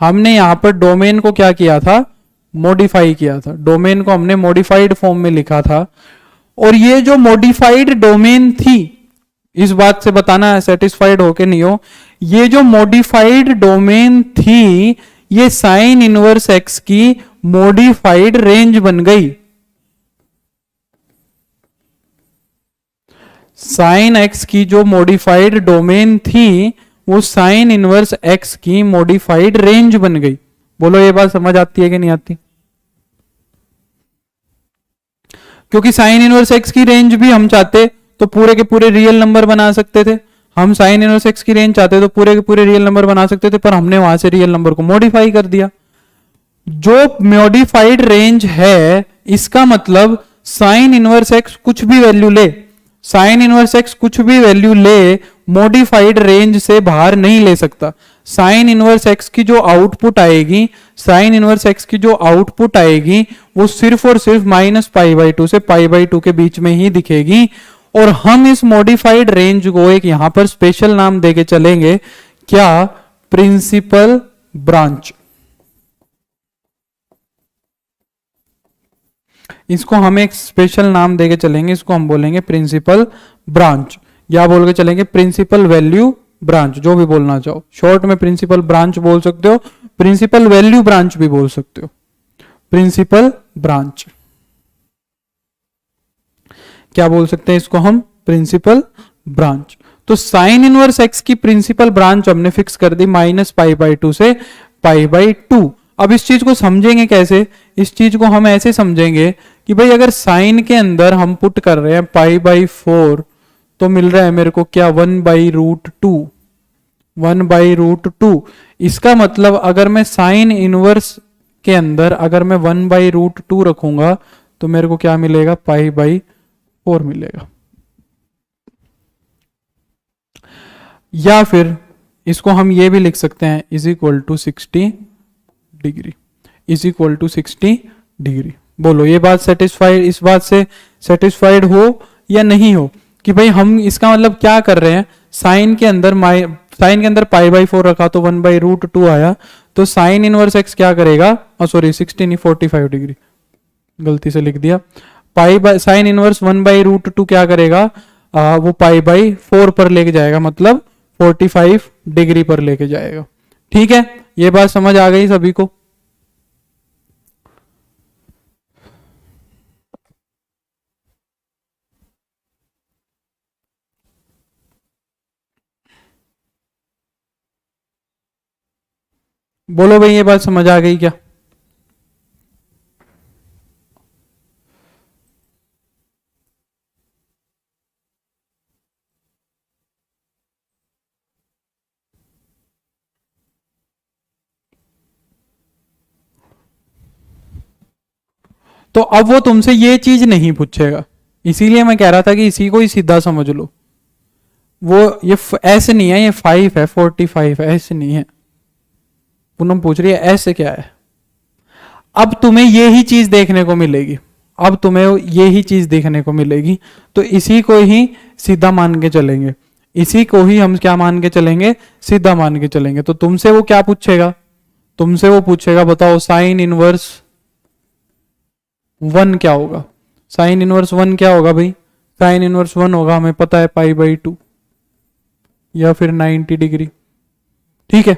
हमने यहां पर डोमेन को क्या किया था? मॉडिफाई किया था। डोमेन को हमने मॉडिफाइड फॉर्म में लिखा था, और ये जो मॉडिफाइड डोमेन थी, इस बात से बताना सेटिस्फाइड हो के नहीं हो, ये जो मॉडिफाइड डोमेन थी ये साइन इनवर्स एक्स की मॉडिफाइड रेंज बन गई। साइन एक्स की जो मॉडिफाइड डोमेन थी वो साइन इनवर्स एक्स की मॉडिफाइड रेंज बन गई। बोलो ये बात समझ आती है कि नहीं आती? क्योंकि साइन इनवर्स एक्स की रेंज भी हम चाहते तो पूरे के पूरे रियल नंबर बना सकते थे। हम साइन इनवर्स एक्स की रेंज चाहते तो पूरे के पूरे रियल नंबर बना सकते थे, पर हमने वहां से रियल नंबर को मॉडिफाई कर दिया। जो मॉडिफाइड रेंज है इसका मतलब साइन इनवर्स एक्स कुछ भी वैल्यू ले, साइन इनवर्स एक्स कुछ भी वैल्यू ले, मॉडिफाइड रेंज से बाहर नहीं ले सकता। साइन इनवर्स एक्स की जो आउटपुट आएगी, साइन इनवर्स एक्स की जो आउटपुट आएगी वो सिर्फ और सिर्फ -π/2 से π/2 के बीच में ही दिखेगी। और हम इस मॉडिफाइड रेंज को एक यहां पर स्पेशल नाम देके चलेंगे, क्या? Principal branch. इसको हम एक स्पेशल नाम देके चलेंगे, इसको हम बोलेंगे प्रिंसिपल ब्रांच, या बोल के चलेंगे प्रिंसिपल वैल्यू ब्रांच, जो भी बोलना चाहो। शॉर्ट में प्रिंसिपल ब्रांच बोल सकते हो, प्रिंसिपल वैल्यू ब्रांच भी बोल सकते हो। प्रिंसिपल ब्रांच क्या बोल सकते हैं इसको हम? Principal branch. तो साइन इनवर्स एक्स की प्रिंसिपल ब्रांच हमने फिक्स कर दी -π/2 से π/2। अब इस चीज को समझेंगे कैसे? इस चीज को हम ऐसे समझेंगे कि भाई अगर साइन के अंदर हम पुट कर रहे हैं π/4 तो मिल रहा है मेरे को क्या? 1/√2, 1/√2। इसका मतलब अगर मैं साइन इनवर्स के अंदर अगर मैं 1/√2 रखूंगा तो मेरे को क्या मिलेगा? π/4 मिलेगा। या फिर इसको हम ये भी लिख सकते हैं = 60 डिग्री, = 60 डिग्री। बोलो ये बात सेटिस्फाइड, इस बात से सेटिस्फाइड हो या नहीं हो कि भाई हम इसका मतलब क्या कर रहे हैं? साइन के अंदर π/4 रखा तो 1/√2 आया, तो साइन इनवर्स एक्स क्या करेगा? सॉरी 60 नहीं 45 डिग्री, गलती से लिख दिया। साइन इनवर्स 1/√2 क्या करेगा? वो π/4 पर लेके जाएगा, मतलब 45 डिग्री पर लेके जाएगा। ठीक है, ये बात समझ आ गई सभी को? बोलो भाई, ये बात समझ आ गई क्या? तो अब वो तुमसे ये चीज नहीं पूछेगा, इसीलिए मैं कह रहा था कि इसी को ही सीधा समझ लो। वो ये ऐसे नहीं है, ये 5 है 45 है, ऐसे नहीं है। पूनम पूछ रही है ऐसे क्या है? अब तुम्हें ये ही चीज देखने को मिलेगी, अब तुम्हें ये ही चीज देखने को मिलेगी। तो इसी को ही सीधा मान के चलेंगे, इसी को ही हम क्या मान के चलेंगे? सीधा मान के चलेंगे। तो तुमसे वो क्या पूछेगा? तुमसे वो पूछेगा बताओ साइन इनवर्स 1 क्या होगा? साइन इनवर्स 1 क्या होगा भाई? साइन इनवर्स 1 होगा, हमें पता है π/2 या फिर 90 डिग्री। ठीक है,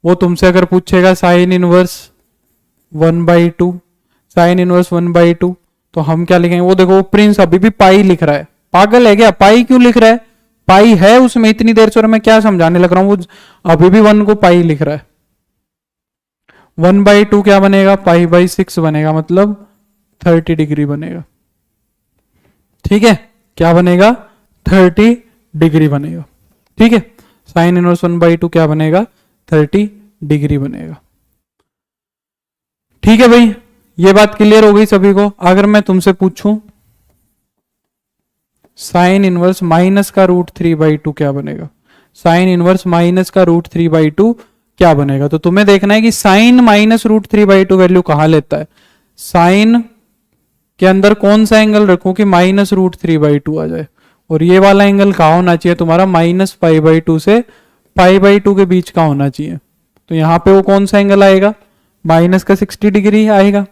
वो तुमसे अगर पूछेगा साइन इनवर्स 1/2, साइन इनवर्स 1/2, तो हम क्या लिखेंगे? वो देखो वो प्रिंस अभी भी पाई लिख रहा है, पागल है क्या? पाई क्यों लिख रहा है? पाई है उसमें इतनी देर से, और मैं क्या समझाने लग रहा हूं, वो अभी भी 1 को पाई लिख रहा है। 1/2 क्या बनेगा? π/6 बनेगा, मतलब 30 डिग्री बनेगा। ठीक है, क्या बनेगा? 30 डिग्री बनेगा। ठीक है, साइन इनवर्स 1/2 क्या बनेगा? 30 डिग्री बनेगा। ठीक है भाई, ये बात क्लियर हो गई सभी को? अगर मैं तुमसे पूछूं साइन इनवर्स -√3/2 क्या बनेगा? साइन इनवर्स -√3/2 क्या बनेगा? तो तुम्हें देखना है कि साइन -√3/2 वैल्यू कहां लेता है। साइन के अंदर कौन सा एंगल रखूं कि -√3/2 आ जाए, और ये वाला एंगल कहाँ होना चाहिए तुम्हारा? -π/2 से π/2 के बीच का होना चाहिए। तो यहां पे वो कौन सा एंगल आएगा? माइनस का 60 डिग्री आएगा।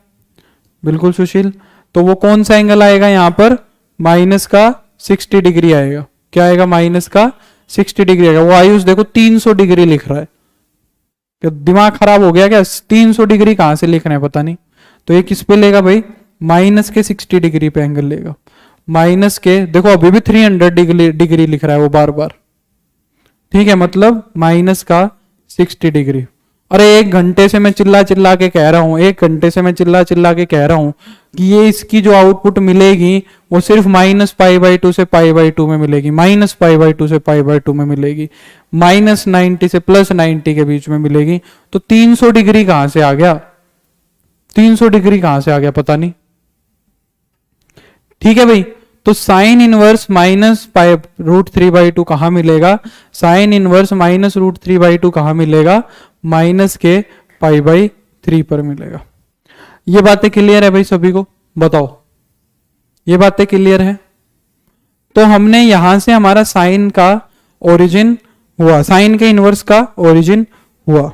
बिल्कुल सुशील, तो वो कौन सा एंगल आएगा यहाँ पर? माइनस का 60 डिग्री आएगा। क्या आएगा? माइनस का 60 डिग्री आएगा। वो आयुष देखो 300 डिग्री लिख रहा है, क्या दिमाग खराब हो गया क्या? 300 डिग्री कहां से लिख रहे हैं पता नहीं। तो ये किस पे लेगा भाई? माइनस के 60 डिग्री पे एंगल लेगा। माइनस के देखो अभी भी 300 डिग्री लिख रहा है वो बार बार। ठीक है, मतलब माइनस का 60 डिग्री। अरे 1 घंटे से मैं चिल्ला चिल्ला के कह रहा हूं, 1 घंटे से मैं चिल्ला चिल्ला के कह रहा हूं कि ये इसकी जो आउटपुट मिलेगी वो सिर्फ -π/2 से π/2 में मिलेगी, -π/2 से π/2 में मिलेगी, -90 से +90 के बीच में मिलेगी। तो 300 डिग्री कहां से आ गया, 300 डिग्री कहां से आ गया पता नहीं। ठीक है भाई, तो साइन इनवर्स -√3/2 कहां मिलेगा, साइन इनवर्स -√3/2 कहां मिलेगा, माइनस के π/3 पर मिलेगा। ये बातें क्लियर है भाई सभी को, बताओ ये बातें क्लियर है। तो हमने यहां से हमारा साइन का ओरिजिन हुआ, साइन के इनवर्स का ओरिजिन हुआ।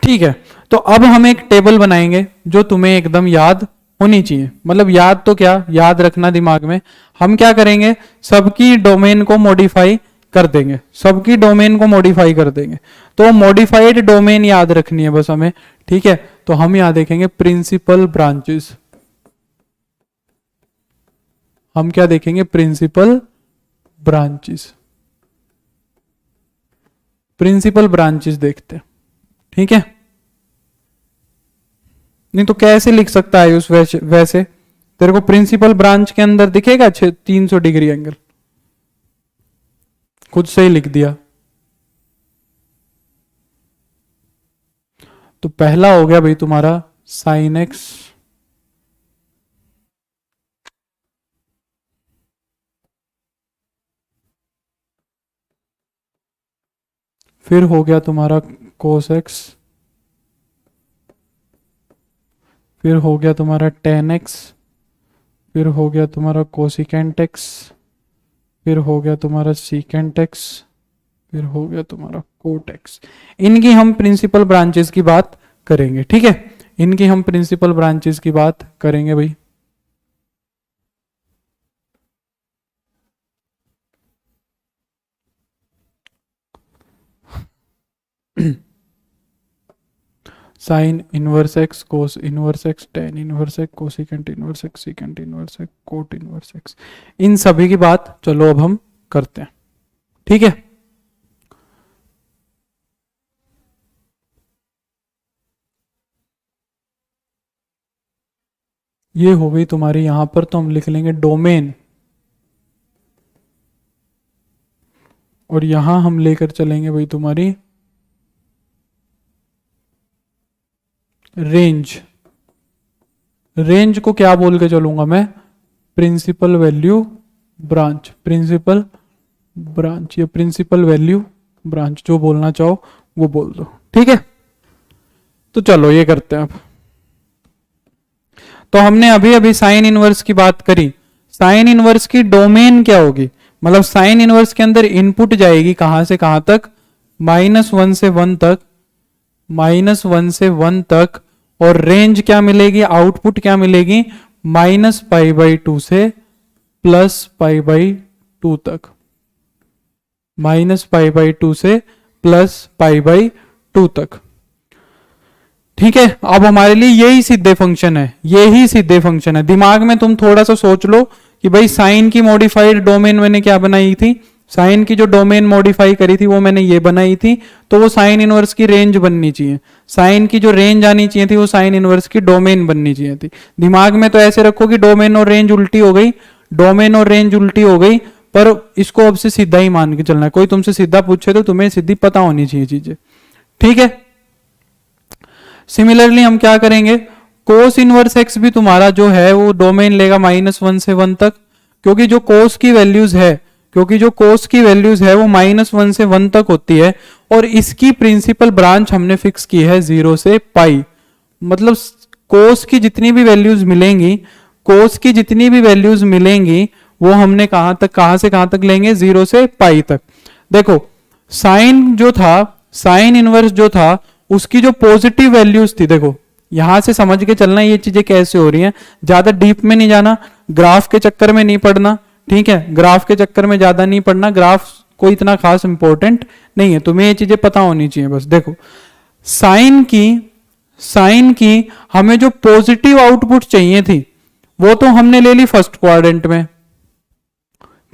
ठीक है, तो अब हम एक टेबल बनाएंगे जो तुम्हें एकदम याद होनी चाहिए, मतलब याद तो क्या, याद रखना दिमाग में। हम क्या करेंगे, सबकी डोमेन को मॉडिफाई कर देंगे, सबकी डोमेन को मॉडिफाई कर देंगे। तो मॉडिफाइड डोमेन याद रखनी है बस हमें। ठीक है, तो हम यहां देखेंगे प्रिंसिपल ब्रांचेस, हम क्या देखेंगे, प्रिंसिपल ब्रांचेस, प्रिंसिपल ब्रांचेस देखते हैं। ठीक है, नहीं तो कैसे लिख सकता है उस वैसे तेरे को प्रिंसिपल ब्रांच के अंदर दिखेगा 300 डिग्री एंगल, खुद से ही लिख दिया। तो पहला हो गया भाई तुम्हारा साइन एक्स, फिर हो गया तुम्हारा कोस एक्स, फिर हो गया तुम्हारा टेन एक्स, फिर हो गया तुम्हारा कोसिकेंट एक्स, फिर हो गया तुम्हारा सीकेंट एक्स, फिर हो गया तुम्हारा कोट एक्स। इनकी हम प्रिंसिपल ब्रांचेस की बात करेंगे। ठीक है, इनकी हम प्रिंसिपल ब्रांचेस की बात करेंगे भाई। Sine inverse x, cos inverse x, tan inverse x, cosecant inverse x, secant inverse x, cot inverse x, इन सभी की बात चलो अब हम करते हैं। ठीक है, ये हो गई तुम्हारी, यहां पर तो हम लिख लेंगे डोमेन, और यहां हम लेकर चलेंगे भाई तुम्हारी रेंज। रेंज को क्या बोल के चलूंगा मैं, principal value branch, principal branch या प्रिंसिपल वैल्यू ब्रांच, जो बोलना चाहो वो बोल दो। ठीक है, तो चलो ये करते हैं अब। तो हमने अभी अभी साइन इनवर्स की बात करी, साइन इनवर्स की डोमेन क्या होगी, मतलब साइन इनवर्स के अंदर इनपुट जाएगी कहां से कहां तक, -1 से 1 तक, -1 से 1 तक, और रेंज क्या मिलेगी, आउटपुट क्या मिलेगी, -π/2 से +π/2 तक, -π/2 से +π/2 तक। ठीक है, अब हमारे लिए यही सीधे फंक्शन है, यही सीधे फंक्शन है। दिमाग में तुम थोड़ा सा सोच लो कि भाई साइन की मॉडिफाइड डोमेन मैंने क्या बनाई थी, साइन की जो डोमेन मॉडिफाई करी थी वो मैंने ये बनाई थी, तो वो साइन इनवर्स की रेंज बननी चाहिए, साइन की जो रेंज आनी चाहिए थी वो साइन इनवर्स की डोमेन बननी चाहिए थी। दिमाग में तो ऐसे रखो कि डोमेन और रेंज उल्टी हो गई, डोमेन और रेंज उल्टी हो गई, पर इसको अब से सीधा ही मान के चलना है। कोई तुमसे सीधा पूछे तो तुम्हें सीधी पता होनी चाहिए चीजें। ठीक है, सिमिलरली हम क्या करेंगे, कोस इनवर्स एक्स भी तुम्हारा जो है वो डोमेन लेगा -1 से 1 तक, क्योंकि जो कोस की वैल्यूज है, क्योंकि जो कोस की वैल्यूज है वो -1 से 1 तक होती है, और इसकी प्रिंसिपल ब्रांच हमने फिक्स की है 0 से पाई। मतलब कोस की जितनी भी वैल्यूज मिलेंगी, कोस की जितनी भी वैल्यूज मिलेंगी वो हमने कहां से कहां तक लेंगे, 0 से पाई तक। देखो साइन जो था, साइन इनवर्स जो था, उसकी जो पॉजिटिव वैल्यूज थी, देखो यहां से समझ के चलना ये चीजें कैसे हो रही हैं, ज्यादा डीप में नहीं जाना, ग्राफ के चक्कर में नहीं पड़ना। ठीक है, ग्राफ के चक्कर में ज्यादा नहीं पड़ना, ग्राफ कोई इतना खास इंपॉर्टेंट नहीं है, तुम्हें ये चीजें पता होनी चाहिए बस। देखो साइन की हमें जो पॉजिटिव आउटपुट चाहिए थी वो तो हमने ले ली फर्स्ट क्वाड्रेंट में।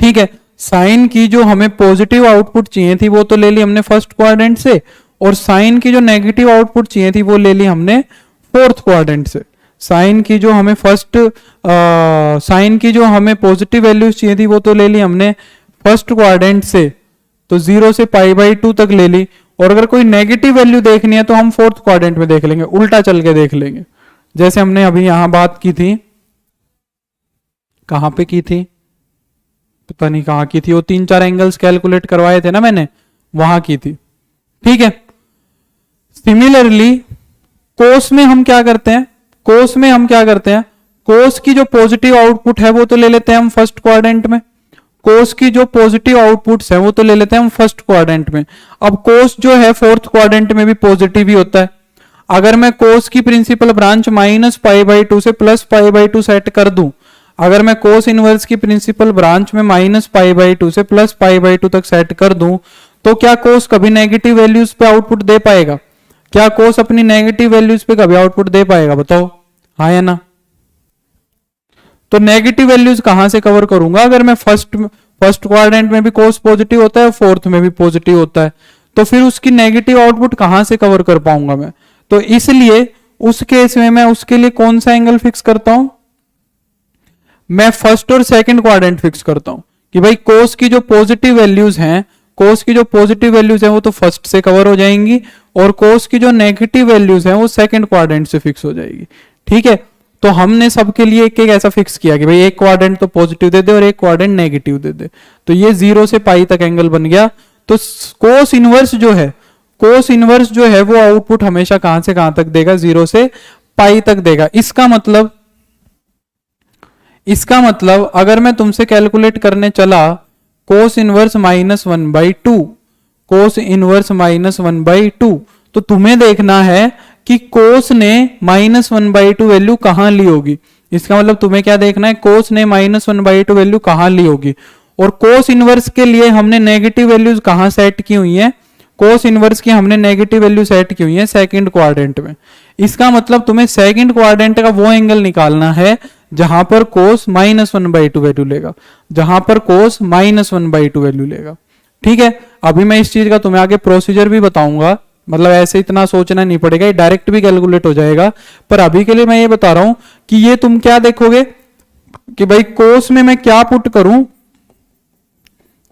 ठीक है, साइन की जो हमें पॉजिटिव आउटपुट चाहिए थी वो तो ले ली हमने फर्स्ट क्वाड्रेंट से, और साइन की जो नेगेटिव आउटपुट चाहिए थी वो ले ली हमने फोर्थ क्वाड्रेंट से। साइन की जो हमें साइन की जो हमें पॉजिटिव वैल्यूज चाहिए थी वो तो ले ली हमने फर्स्ट क्वाड्रेंट से, तो 0 से π/2 तक ले ली। और अगर कोई नेगेटिव वैल्यू देखनी है तो हम फोर्थ क्वाड्रेंट में देख लेंगे, उल्टा चल के देख लेंगे। जैसे हमने अभी यहां बात की थी, कहां पे की थी पता नहीं कहां की थी, वो 3-4 एंगल्स कैलकुलेट करवाए थे ना मैंने, वहां की थी। ठीक है, सिमिलरली कोस में हम क्या करते हैं, कोस में हम क्या करते हैं, कोस की जो पॉजिटिव आउटपुट है वो तो ले लेते हैं हम फर्स्ट क्वाड्रेंट में, कोस की जो पॉजिटिव आउटपुट्स है वो तो ले लेते हैं हम फर्स्ट क्वाड्रेंट में। अब कोस जो है फोर्थ क्वाड्रेंट में भी पॉजिटिव ही होता है। अगर मैं कोस की प्रिंसिपल ब्रांच -π/2 से +π/2 सेट कर दूं, अगर मैं कोस इनवर्स की प्रिंसिपल ब्रांच में -π/2 से +π/2 तक सेट कर दूं, तो क्या कोस कभी नेगेटिव वैल्यूज पे आउटपुट दे पाएगा? क्या कोस अपनी नेगेटिव वैल्यूज पे कभी आउटपुट दे पाएगा? बताओ हाँ या ना। तो नेगेटिव वैल्यूज कहां से कवर करूंगा? अगर मैं फर्स्ट क्वाड्रेंट में भी कोस पॉजिटिव होता है, फोर्थ में भी पॉजिटिव होता है, तो फिर उसकी नेगेटिव आउटपुट कहां से कवर कर पाऊंगा मैं? तो इसलिए उस केस में मैं उसके लिए कौन सा एंगल फिक्स करता हूं? मैं फर्स्ट और सेकंड क्वाड्रेंट फिक्स करता हूं कि भाई कोस की जो पॉजिटिव वैल्यूज हैं, कोस की जो पॉजिटिव वैल्यूज हैं वो तो फर्स्ट से कवर हो जाएंगी, और कोस की जो नेगेटिव वैल्यूज हैं वो सेकंड क्वाड्रेंट से फिक्स हो जाएगी। ठीक है, तो हमने सबके लिए एक एक ऐसा फिक्स किया कि भाई एक क्वाड्रेंट तो पॉजिटिव दे दे और एक क्वाड्रेंट नेगेटिव दे दे, तो ये 0 से पाई तक एंगल बन गया। तो कोस इनवर्स जो है, कोस इनवर्स जो है वो आउटपुट हमेशा कहां से कहां तक देगा? 0 से पाई तक देगा। इसका मतलब अगर मैं तुमसे कैलकुलेट करने चला कोस इनवर्स -1/2, कोस इनवर्स -1/2, तो तुम्हें देखना है कि कोस ने -1/2 वैल्यू कहां ली होगी। इसका मतलब तुम्हें क्या देखना है, कोस ने -1/2 वैल्यू कहां ली होगी। और कोस इनवर्स के लिए हमने नेगेटिव वैल्यूज कहां सेट की हुई है? कोस इनवर्स की हमने नेगेटिव वैल्यू सेट की हुई है सेकंड क्वाड्रेंट में। इसका मतलब तुम्हें सेकंड क्वाड्रेंट का वो एंगल निकालना है जहां पर कोस -1/2 वैल्यू लेगा, जहां पर कोस -1/2 वैल्यू लेगा। ठीक है, अभी मैं इस चीज का तुम्हें आगे प्रोसीजर भी बताऊंगा, मतलब ऐसे इतना सोचना नहीं पड़ेगा, ये डायरेक्ट भी कैलकुलेट हो जाएगा। पर अभी के लिए मैं ये बता रहा हूं कि ये तुम क्या देखोगे कि भाई कोस में मैं क्या पुट करूं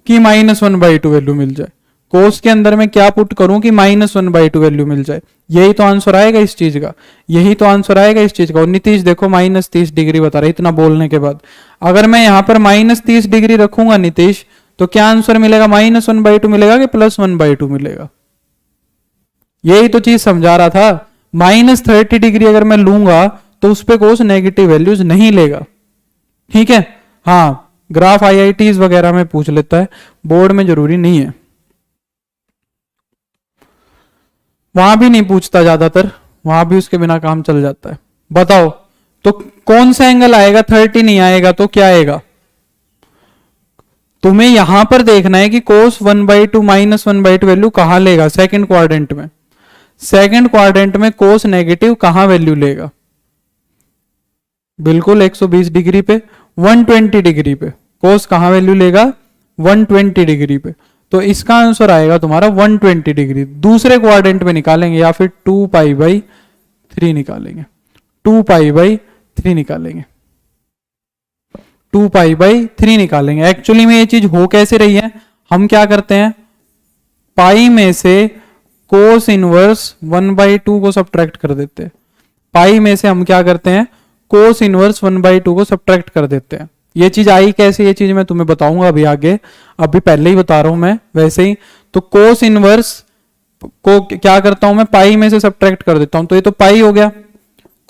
कि -1/2 वैल्यू मिल जाए, कोस के अंदर मैं क्या पुट करूं कि -1/2 वैल्यू मिल जाए। यही तो आंसर आएगा इस चीज का, यही तो आंसर आएगा इस चीज का। और नीतीश देखो -30 डिग्री बता रहा है इतना बोलने के बाद। अगर मैं यहां पर -30 डिग्री रखूंगा नीतीश, तो क्या आंसर मिलेगा? -1/2 मिलेगा कि +1/2 मिलेगा? यही तो चीज समझा रहा था। -30 डिग्री अगर मैं लूंगा तो उस पर कोस नेगेटिव वैल्यूज नहीं लेगा। ठीक है, हाँ, ग्राफ आईआईटीज वगैरह में पूछ लेता है, बोर्ड में जरूरी नहीं है, वहां भी नहीं पूछता ज्यादातर, वहां भी उसके बिना काम चल जाता है। बताओ तो कौन सा एंगल आएगा? 30 नहीं आएगा तो क्या आएगा? तुम्हें यहां पर देखना है कि कोस 1/2 -1/2 वैल्यू कहां लेगा? सेकंड क्वाड्रेंट में। सेकंड क्वाड्रेंट में कोस नेगेटिव कहां वैल्यू लेगा? बिल्कुल 120 डिग्री पे, 120 डिग्री पे कोस कहां वैल्यू लेगा? 120 डिग्री पे। तो इसका आंसर आएगा तुम्हारा 120 डिग्री। दूसरे क्वाड्रेंट में निकालेंगे या फिर 2π/3 निकालेंगे, 2π/3 निकालेंगे, 2π/3 निकालेंगे। एक्चुअली में ये चीज हो कैसे रही है, हम क्या करते हैं, पाई में से कोस इनवर्स 1/2 को सब्ट्रैक्ट कर देते हैं। पाई में से हम क्या करते हैं, कोस इनवर्स 1/2 को सब्ट्रैक्ट कर देते हैं। ये चीज आई कैसे, ये चीज मैं तुम्हें बताऊंगा अभी आगे, अभी पहले ही बता रहा हूं मैं वैसे ही। तो कोस इनवर्स को क्या करता हूं मैं, पाई में से सब्ट्रैक्ट कर देता हूं, तो ये तो पाई हो गया।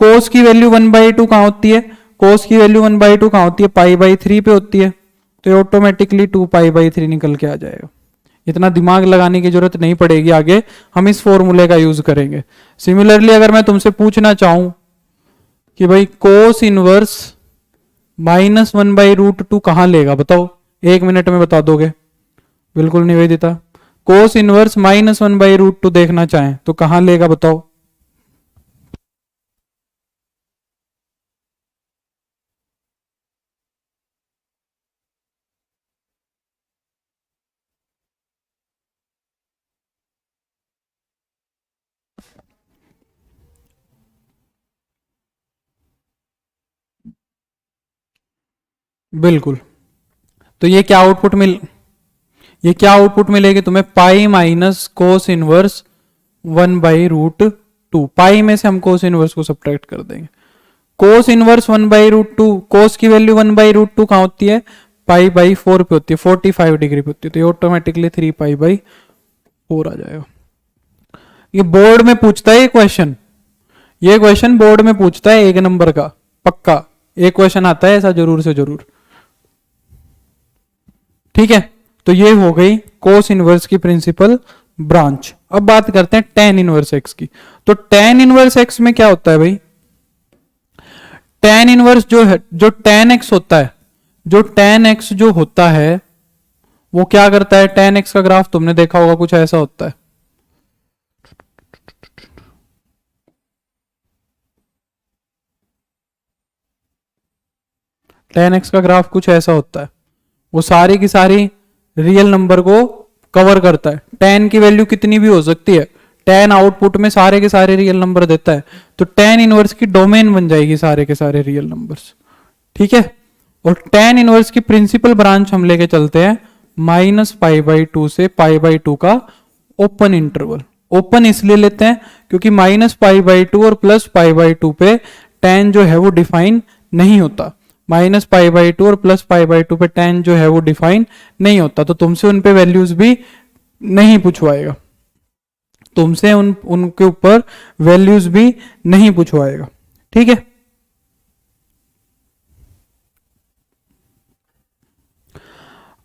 कोस की वैल्यू 1/2 कहां होती है? कोस की वैल्यू 1/2 कहां होती है? π/3 पे होती है, तो ये ऑटोमेटिकली 2π/3 निकल के आ जाएगा। इतना दिमाग लगाने की जरूरत नहीं पड़ेगी, आगे हम इस फॉर्मूले का यूज करेंगे। सिमिलरली अगर मैं तुमसे पूछना चाहूं कि भाई कोस इनवर्स -1/√2 कहां लेगा, बताओ, 1 मिनट में बता दोगे? बिल्कुल निवेदिता, कोस इनवर्स -1/√2 देखना चाहें तो कहां लेगा, बताओ? बिल्कुल। तो ये क्या आउटपुट मिलेगी तुम्हें, पाई माइनस कोस इनवर्स 1/√2। पाई में से हम कोस इनवर्स को सब्ट्रैक्ट कर देंगे। कोस इनवर्स 1/√2, कोस की वैल्यू 1/√2 कहां होती है, पाई/4 पे होती है, 45 डिग्री पे होती है, तो ये ऑटोमेटिकली 3π/4 आ जाएगा। ये बोर्ड में पूछता है ये क्वेश्चन बोर्ड में पूछता है 1 नंबर का, पक्का एक क्वेश्चन आता है ऐसा जरूर से जरूर। ठीक है, तो ये हो गई कोस इनवर्स की प्रिंसिपल ब्रांच। अब बात करते हैं tan इनवर्स x की। तो tan इनवर्स x में क्या होता है भाई, tan इनवर्स जो है, जो tan x होता है, जो tan x जो होता है वो क्या करता है, tan x का ग्राफ तुमने देखा होगा कुछ ऐसा होता है। tan x का ग्राफ कुछ ऐसा होता है, वो सारी की सारी रियल नंबर को कवर करता है। tan की वैल्यू कितनी भी हो सकती है, tan आउटपुट में सारे के सारे रियल नंबर देता है, तो tan इनवर्स की डोमेन बन जाएगी सारे के सारे रियल नंबर्स। ठीक है, और tan इनवर्स की प्रिंसिपल ब्रांच हम लेके चलते हैं -π/2 से π/2 का ओपन इंटरवल। ओपन इसलिए लेते हैं क्योंकि -π/2 और +π/2 पे tan जो है वो डिफाइन नहीं होता। -π/2 और +π/2 पे tan जो है वो डिफाइन नहीं होता, तो तुमसे उन पे वैल्यूज भी नहीं पूछवाएगा, तुमसे उनके ऊपर वैल्यूज भी नहीं पूछवाएगा। ठीक है,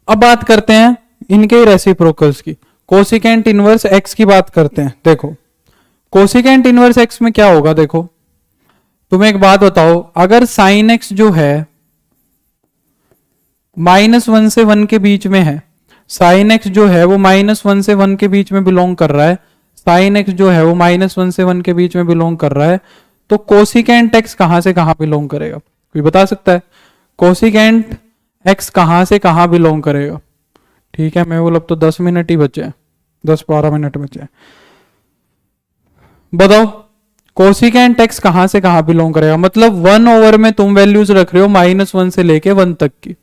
अब बात करते हैं इनके रेसिप्रोकल्स की। कोसिकेंट इनवर्स x की बात करते हैं। देखो कोसिकेंट इनवर्स x में क्या होगा, देखो तुम एक बात बताओ, अगर साइन x जो है -1 से 1 के बीच में है, साइन x जो है वो -1 से 1 के बीच में बिलोंग कर रहा है, साइन x जो है वो -1 से 1 के बीच में बिलोंग कर रहा है, तो कोसिकेंट x कहां से कहां बिलोंग करेगा, कोई बता सकता है? कोसिकेंट x कहां से कहां बिलोंग करेगा? ठीक है, मैं बोल अब तो 10 मिनट ही बचे हैं, 10-12 मिनट बचे हैं, बताओ कोसिकेंट x कहां से कहां बिलोंग करेगा। मतलब 1 में तुम वैल्यूज रख रहे हो -1 से लेके 1 तक की,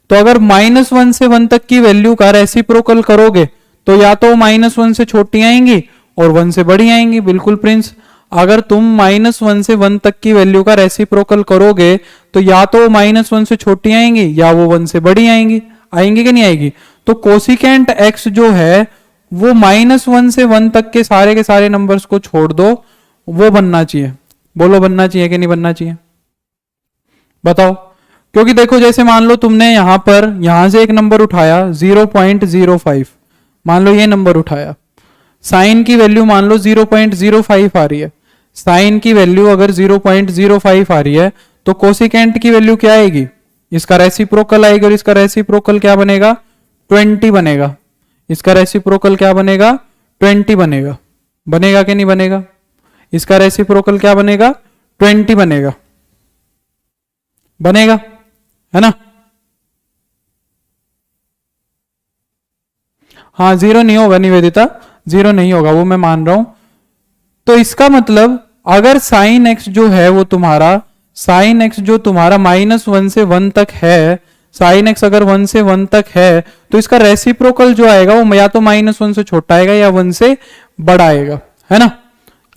तो अगर -1 से 1 तक की वैल्यू का रेसिप्रोकल करोगे तो या तो -1 से छोटी आएंगी और 1 से बड़ी आएंगी। बिल्कुल प्रिंस, अगर तुम -1 से 1 तक की वैल्यू का रेसिप्रोकल करोगे तो या तो -1 से छोटी आएंगी या वो 1 से बड़ी आएंगी। आएंगी कि नहीं आएगी? तो कोसिकेंट x जो है वो -1 से 1 तक के सारे नंबर्स को छोड़ दो, वो बनना चाहिए। बोलो बनना चाहिए कि नहीं बनना चाहिए, बताओ। क्योंकि देखो जैसे मान लो तुमने यहां से एक नंबर उठाया 0.05, मान लो ये नंबर उठाया, साइन की वैल्यू मान लो 0.05 आ रही है, साइन की वैल्यू अगर 0.05 आ रही है तो कोसिकेंट की वैल्यू क्या आएगी? इसका रेसिप्रोकल आएगी, और इसका रेसिप्रोकल क्या बनेगा? 20 बनेगा। इसका रेसिप्रोकल क्या बनेगा? 20 बनेगा। बनेगा कि नहीं बनेगा? इसका रेसिप्रोकल क्या बनेगा? 20 बनेगा। बनेगा, है ना? हाँ, 0 नहीं होगा निवेदिता, 0 नहीं होगा, वो मैं मान रहा हूं। तो इसका मतलब अगर साइन x जो है वो तुम्हारा, साइन x जो तुम्हारा -1 से 1 तक है, साइन x अगर 1 से 1 तक है तो इसका रेसिप्रोकल जो आएगा वो या तो -1 से छोटा आएगा या 1 से बड़ा आएगा, है ना?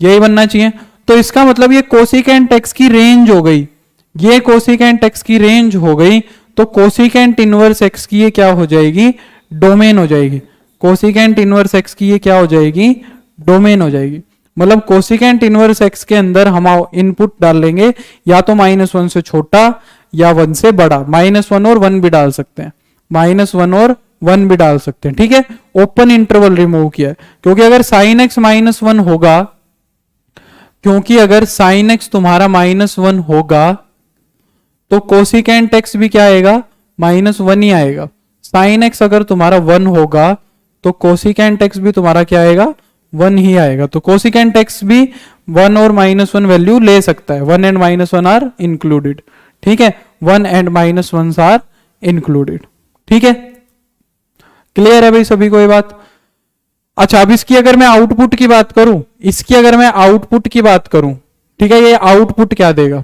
यही बनना चाहिए। तो इसका मतलब ये कोसिकेंट x की रेंज हो गई, ये कोसिकेंट x की रेंज हो गई, तो कोसिकेंट इनवर्स x की ये क्या हो जाएगी? डोमेन हो जाएगी। कोसिकेंट इनवर्स x की ये क्या हो जाएगी? डोमेन हो जाएगी। मतलब कोसिकेंट इनवर्स x के अंदर हम इनपुट डाल लेंगे या तो -1 से छोटा या 1 से बड़ा, -1 और 1 भी डाल सकते हैं, -1 और 1 भी डाल सकते हैं। ठीक है, ओपन इंटरवल रिमूव किया है, क्योंकि अगर साइन x -1 होगा, क्योंकि अगर साइन x तुम्हारा -1 होगा तो कोसिकेंट x भी क्या आएगा? -1 ही आएगा। साइन x अगर तुम्हारा 1 होगा तो कोसिकेंट x भी तुम्हारा क्या आएगा? 1 ही आएगा। तो कोसिकेंट x भी 1 और -1 वैल्यू ले सकता है। 1 एंड -1 आर इंक्लूडेड। ठीक है, 1 एंड -1 आर इंक्लूडेड। ठीक है, क्लियर है भाई सभी को ये बात? अच्छा, अब इसकी अगर मैं आउटपुट की बात करूं, इसकी अगर मैं आउटपुट की बात करूं, ठीक है, ये आउटपुट क्या देगा,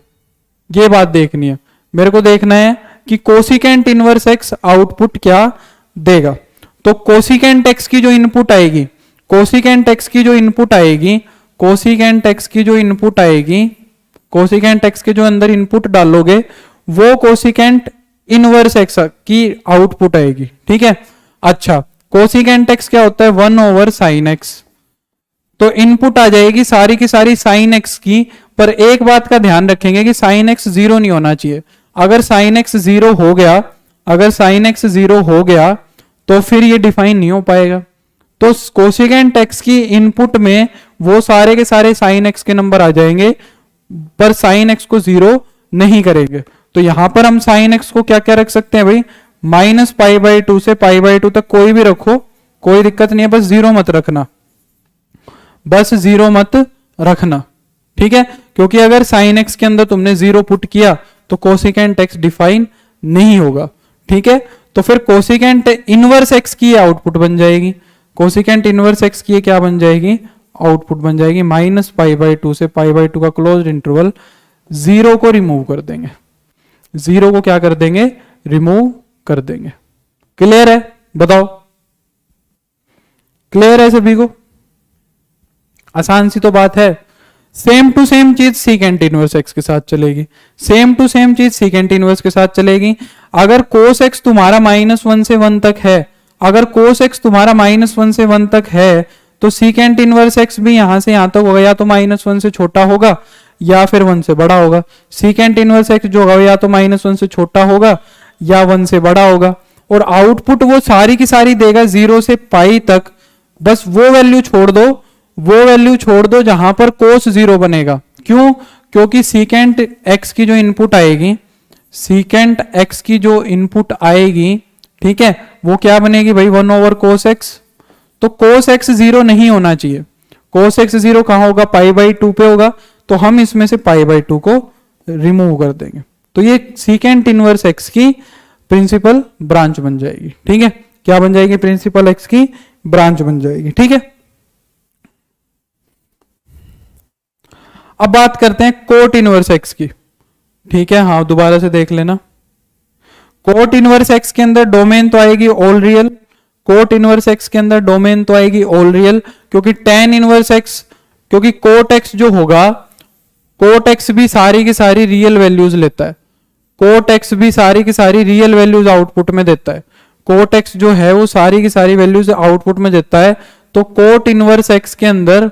ये बात देखनी है मेरे को। देखना है कि कोसिकेंट इनवर्स एक्स आउटपुट क्या देगा। तो कोसिकेंट एक्स की जो इनपुट आएगी, कोसिकेंट एक्स की जो इनपुट आएगी, कोसिकेंट एक्स की जो इनपुट आएगी, कोसिकेंट एक्स के जो अंदर इनपुट डालोगे वो कोसिकेंट इनवर्स एक्स की आउटपुट आएगी। ठीक है। अच्छा, कोसिकेंट एक्स क्या होता है? 1/sin x। तो इनपुट आ जाएगी सारी की सारी साइन एक्स की, पर एक बात का ध्यान रखेंगे कि साइन एक्स जीरो नहीं होना चाहिए। अगर साइन एक्स जीरो हो गया, अगर साइन एक्स जीरो हो गया तो फिर ये डिफाइन नहीं हो पाएगा। तो कोसिकेंट एक्स की इनपुट में वो सारे के सारे साइन एक्स के नंबर आ जाएंगे, पर साइन एक्स को जीरो नहीं करेंगे। तो यहां पर हम साइन एक्स को क्या क्या रख सकते हैं भाई? -π/2 से π/2 तक कोई भी रखो, कोई दिक्कत नहीं है, बस जीरो मत रखना, बस जीरो मत रखना। ठीक है, क्योंकि अगर साइन एक्स के अंदर तुमने जीरो पुट किया तो कोसिकेंट एक्स डिफाइन नहीं होगा। ठीक है, तो फिर कोसिकेंट इनवर्स एक्स की आउटपुट बन जाएगी, कोसिकेंट इनवर्स एक्स की क्या बन जाएगी? आउटपुट बन जाएगी -π/2 से π/2 का क्लोज्ड इंटरवल। जीरो को रिमूव कर देंगे, जीरो को क्या कर देंगे? रिमूव कर देंगे। क्लियर है? बताओ, क्लियर है सभी को? आसान सी तो बात है। सेम टू सेम चीज सीकेंट इनवर्स एक्स के साथ चलेगी, सेम टू सेम चीज सीकेंट इनवर्स के साथ चलेगी। अगर कोस एक्स तुम्हारा -1 से 1 तक है, अगर कोस एक्स तुम्हारा -1 से 1 तक है, तो सीकेंट इनवर्स एक्स भी यहां से यहां तक होगा, या तो -1 से छोटा होगा या फिर 1 से बड़ा होगा। सीकेंट इनवर्स एक्स जो होगा या तो -1 से छोटा होगा या 1 से बड़ा होगा। और आउटपुट वो सारी की सारी देगा 0 से पाई तक। बस वो वैल्यू छोड़ दो, वो वैल्यू छोड़ दो जहां पर कोस जीरो बनेगा। क्यों? क्योंकि सीकेंट एक्स की जो इनपुट आएगी, सीकेंट एक्स की जो इनपुट आएगी, ठीक है, वो क्या बनेगी भाई? 1/cos x। तो cos x जीरो नहीं होना चाहिए। cos x जीरो कहां होगा? π/2 पे होगा। तो हम इसमें से π/2 को रिमूव कर देंगे, तो ये सीकेंट इनवर्स एक्स की प्रिंसिपल ब्रांच बन जाएगी। ठीक है, क्या बन जाएगी? प्रिंसिपल एक्स की ब्रांच बन जाएगी। ठीक है, अब बात करते हैं कोट इनवर्स एक्स की। ठीक है, हाँ दोबारा से देख लेना। कोट इनवर्स एक्स के अंदर डोमेन तो आएगी all real, coat inverse x के अंदर डोमेन तो आएगी ऑल रियल, क्योंकि टेन इनवर्स एक्स, क्योंकि कोट एक्स जो होगा, कोट एक्स भी सारी की सारी रियल वैल्यूज लेता है, कोट एक्स भी सारी की सारी रियल वैल्यूज आउटपुट में देता है। कोट एक्स जो है वो सारी की सारी वैल्यूज आउटपुट में देता है। तो कोट इनवर्स एक्स के अंदर,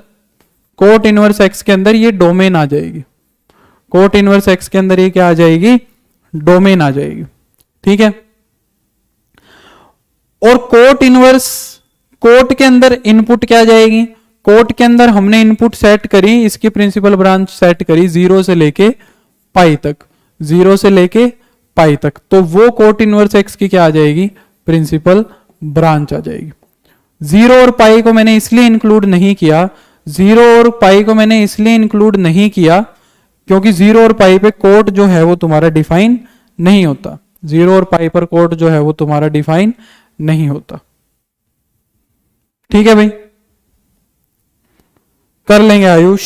कोट इनवर्स एक्स के अंदर ये डोमेन आ जाएगी, कोट इनवर्स एक्स के अंदर ये क्या आ जाएगी? डोमेन आ जाएगी। ठीक है, और कोट इनवर्स, कोट के अंदर इनपुट क्या जाएगी? कोट के अंदर हमने इनपुट सेट करी, इसकी प्रिंसिपल ब्रांच सेट करी 0 से लेके पाई तक, 0 से लेके पाई तक। तो वो कोट इनवर्स एक्स की क्या आ जाएगी? प्रिंसिपल ब्रांच आ जाएगी। 0 और पाई को मैंने इसलिए इंक्लूड नहीं किया, 0 और पाई को मैंने इसलिए इंक्लूड नहीं किया क्योंकि 0 और पाई पे कोट जो है वो तुम्हारा डिफाइन नहीं होता, 0 और पाई पर कोट जो है वो तुम्हारा डिफाइन नहीं होता। ठीक है भाई, कर लेंगे आयुष।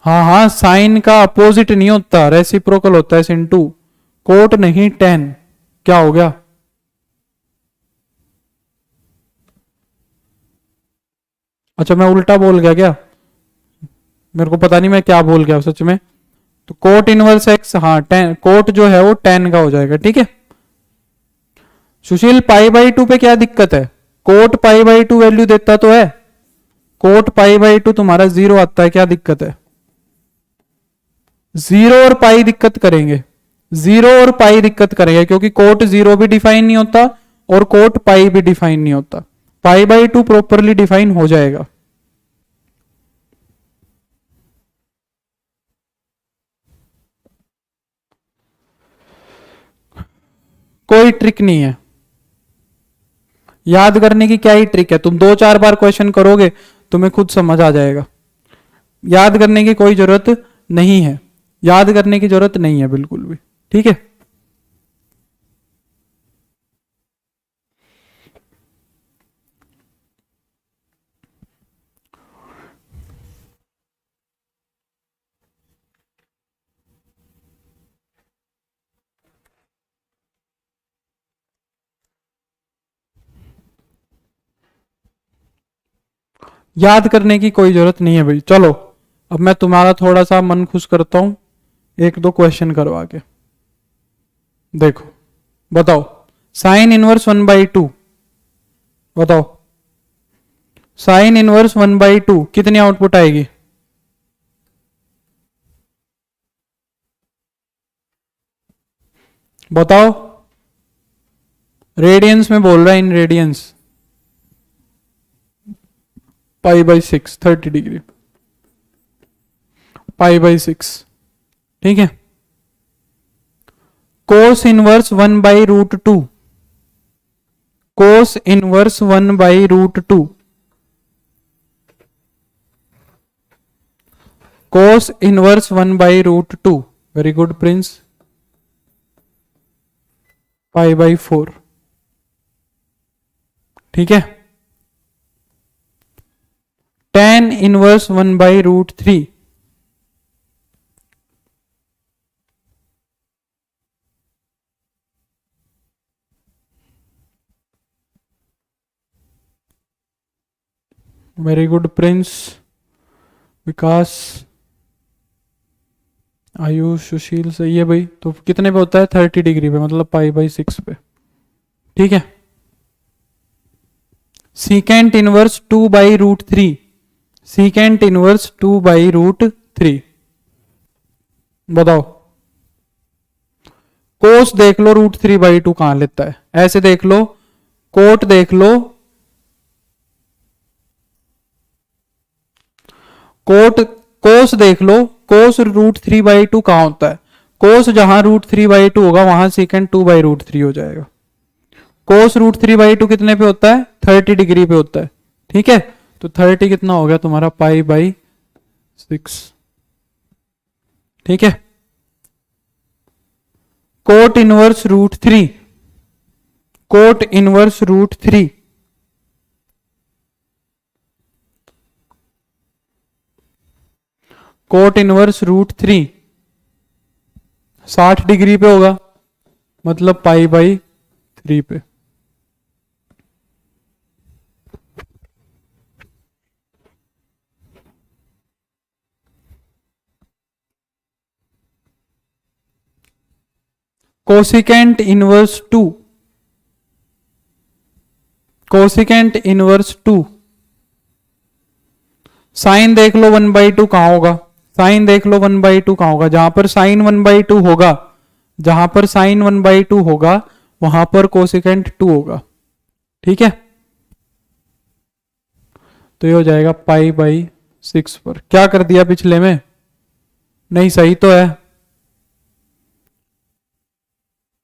हाँ हाँ, साइन का अपोजिट नहीं होता, रेसिप्रोकल होता है सिंटू, कोट नहीं टेन। क्या हो गया? अच्छा मैं उल्टा बोल गया क्या? मेरे को पता नहीं मैं क्या बोल गया सच में। तो कोट इनवर्स एक्स, हाँ टेन, कोट जो है वो 10 का हो जाएगा। ठीक है सुशील, π/2 पे क्या दिक्कत है? कोट π/2 वैल्यू देता तो है, कोट π/2 तुम्हारा 0 आता है, क्या दिक्कत है? 0 और पाई दिक्कत करेंगे, 0 और पाई दिक्कत करेंगे, क्योंकि कोट 0 भी डिफाइन नहीं होता और कोट पाई भी डिफाइन नहीं होता। π/2 प्रॉपरली डिफाइन हो जाएगा। कोई ट्रिक नहीं है, याद करने की क्या ही ट्रिक है, तुम 2-4 बार क्वेश्चन करोगे तुम्हें खुद समझ आ जाएगा। याद करने की कोई जरूरत नहीं है, याद करने की जरूरत नहीं है बिल्कुल भी। ठीक है, याद करने की कोई जरूरत नहीं है भाई। चलो अब मैं तुम्हारा थोड़ा सा मन खुश करता हूं, एक दो क्वेश्चन करवा के। देखो बताओ, साइन इनवर्स 1/2, बताओ साइन इनवर्स 1/2 कितनी आउटपुट आएगी? बताओ, रेडियंस में बोल रहा है, इन रेडियंस। π/6, 30 डिग्री, π/6, ठीक है। Cos inverse 1/√2, cos inverse 1/√2, cos inverse 1/√2, very good Prince, π/4, ठीक है। tan inverse 1/√3, very good Prince, Vikas, Ayush, Sushil, सही है भाई। तो कितने पे होता है? 30 डिग्री पे, मतलब π/6 पे, ठीक है। सीकेंट इनवर्स 2/√3, सीकेंट इनवर्स 2/√3, बताओ। कोस देख लो, √3/2 कहां लेता है, ऐसे देख लो। कोट देख लो, कोट, कोस देख लो, कोस √3/2 कहां होता है? कोस जहां √3/2 होगा वहां सीकेंट 2/√3 हो जाएगा। कोस √3/2 कितने पे होता है? 30 डिग्री पे होता है, ठीक है। तो 30 कितना हो गया तुम्हारा? π/6, ठीक है। Cot inverse √3, cot inverse √3, cot inverse √3 60 degree पे होगा, मतलब π/3 पे। Cosecant inverse 2, cosecant inverse 2, sine देख लो 1/2 कहां होगा? साइन देख लो 1/2 कहां होगा? जहां पर साइन 1/2 होगा, जहां पर साइन 1/2 होगा वहां पर कोसिकेंट 2 होगा, ठीक है। तो ये हो जाएगा π/6 पर। क्या कर दिया पिछले में? नहीं, सही तो है।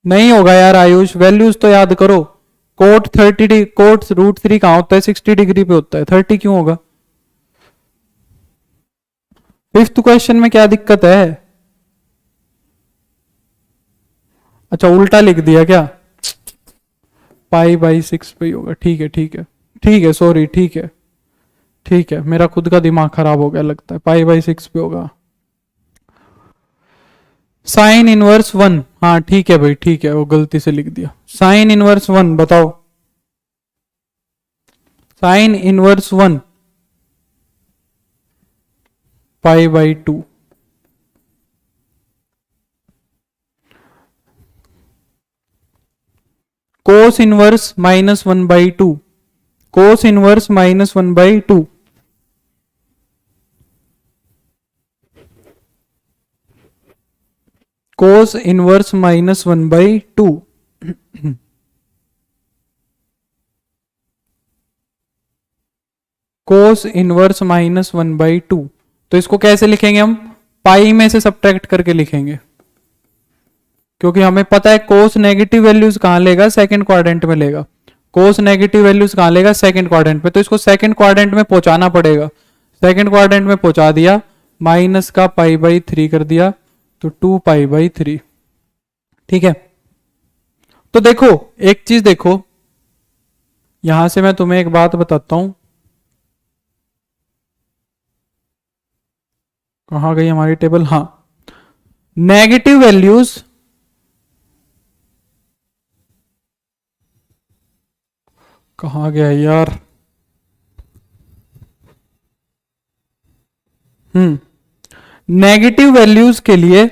नहीं होगा यार आयुष, वैल्यूज तो याद करो। कोट 30, कोट √3 कहां होता है? 60 डिग्री पे होता है, 30 क्यों होगा? फिफ्थ क्वेश्चन में क्या दिक्कत है? अच्छा उल्टा लिख दिया क्या? π/6 पे ही होगा, ठीक है ठीक है ठीक है, सॉरी, ठीक है ठीक है, मेरा खुद का दिमाग खराब हो गया लगता है, π/6 पे होगा। साइन इनवर्स 1, हाँ ठीक है भाई, ठीक है, वो गलती से लिख दिया। साइन इनवर्स 1 बताओ, sine inverse 1 π/2, cos inverse -1/2, cos inverse -1/2, cos inverse -1/2, cos inverse -1/2। तो इसको कैसे लिखेंगे हम? पाई में से सब्ट्रैक्ट करके लिखेंगे, क्योंकि हमें पता है कोस नेगेटिव वैल्यूज कहां लेगा? सेकंड क्वाड्रेंट में लेगा। कोस नेगेटिव वैल्यूज कहां लेगा? सेकंड क्वाड्रेंट में। तो इसको सेकंड क्वाड्रेंट में पहुंचाना पड़ेगा। सेकंड क्वाड्रेंट में पहुंचा दिया, माइनस का π/3 कर दिया, तो 2π/3, ठीक है। तो देखो एक चीज देखो, यहां से मैं तुम्हें एक बात बताता हूं। कहां गई हमारी टेबल? हाँ, नेगेटिव वैल्यूज, कहां गया यार? नेगेटिव वैल्यूज के लिए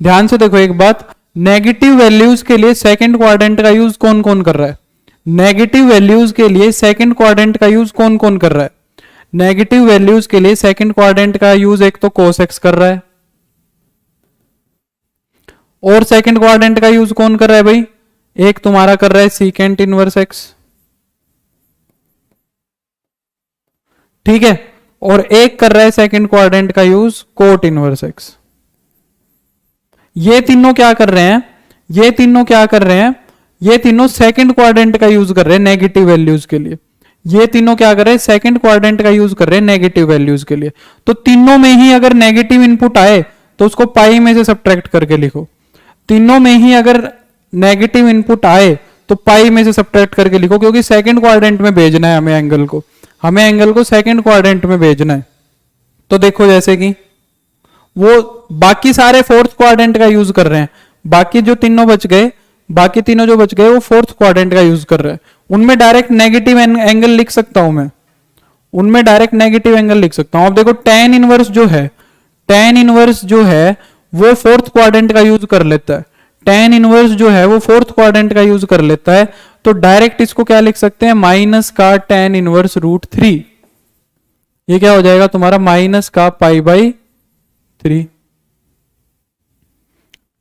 ध्यान से देखो एक बात, नेगेटिव वैल्यूज के लिए सेकंड क्वाड्रेंट का यूज कौन कौन कर रहा है? नेगेटिव वैल्यूज के लिए सेकंड क्वाड्रेंट का यूज कौन कौन कर रहा है? नेगेटिव वैल्यूज के लिए सेकंड क्वाड्रेंट का यूज एक तो cos x कर रहा है, और सेकंड क्वाड्रेंट का यूज कौन कर रहा है भाई? एक तुम्हारा कर रहा है सीकेंट इनवर्स x, ठीक है, और एक कर रहा है सेकंड क्वाड्रेंट का यूज कोट इनवर्स x। ये तीनों क्या कर रहे हैं? ये तीनों क्या कर रहे हैं? ये तीनों सेकंड क्वाड्रेंट का यूज कर रहे हैं नेगेटिव वैल्यूज के लिए। ये तीनों क्या कर रहे हैं? सेकंड क्वाड्रेंट का यूज कर रहे हैं नेगेटिव वैल्यूज के लिए। तो तीनों में ही अगर नेगेटिव इनपुट आए तो उसको पाई में से सब्ट्रैक्ट करके लिखो। तीनों में ही अगर नेगेटिव इनपुट आए तो पाई में से सब्ट्रैक्ट करके लिखो, क्योंकि सेकंड क्वाड्रेंट में भेजना है हमें एंगल को, हमें एंगल को सेकंड क्वाड्रेंट में भेजना है। तो देखो जैसे कि वो बाकी सारे फोर्थ क्वाड्रेंट का यूज कर रहे हैं, बाकी जो तीनों बच गए, बाकी तीनों जो बच गए वो फोर्थ क्वाड्रेंट का यूज कर रहे हैं। उनमें डायरेक्ट नेगेटिव एंगल लिख सकता हूं मैं, उनमें डायरेक्ट नेगेटिव एंगल लिख सकता हूं। अब देखो tan इनवर्स जो है, tan इनवर्स जो है वो फोर्थ क्वाड्रेंट का यूज कर लेता है, tan इनवर्स जो है वो फोर्थ क्वाड्रेंट का यूज कर लेता है। तो डायरेक्ट इसको क्या लिख सकते हैं? माइनस का tan इनवर्स √3। ये क्या हो जाएगा तुम्हारा? माइनस का π/3।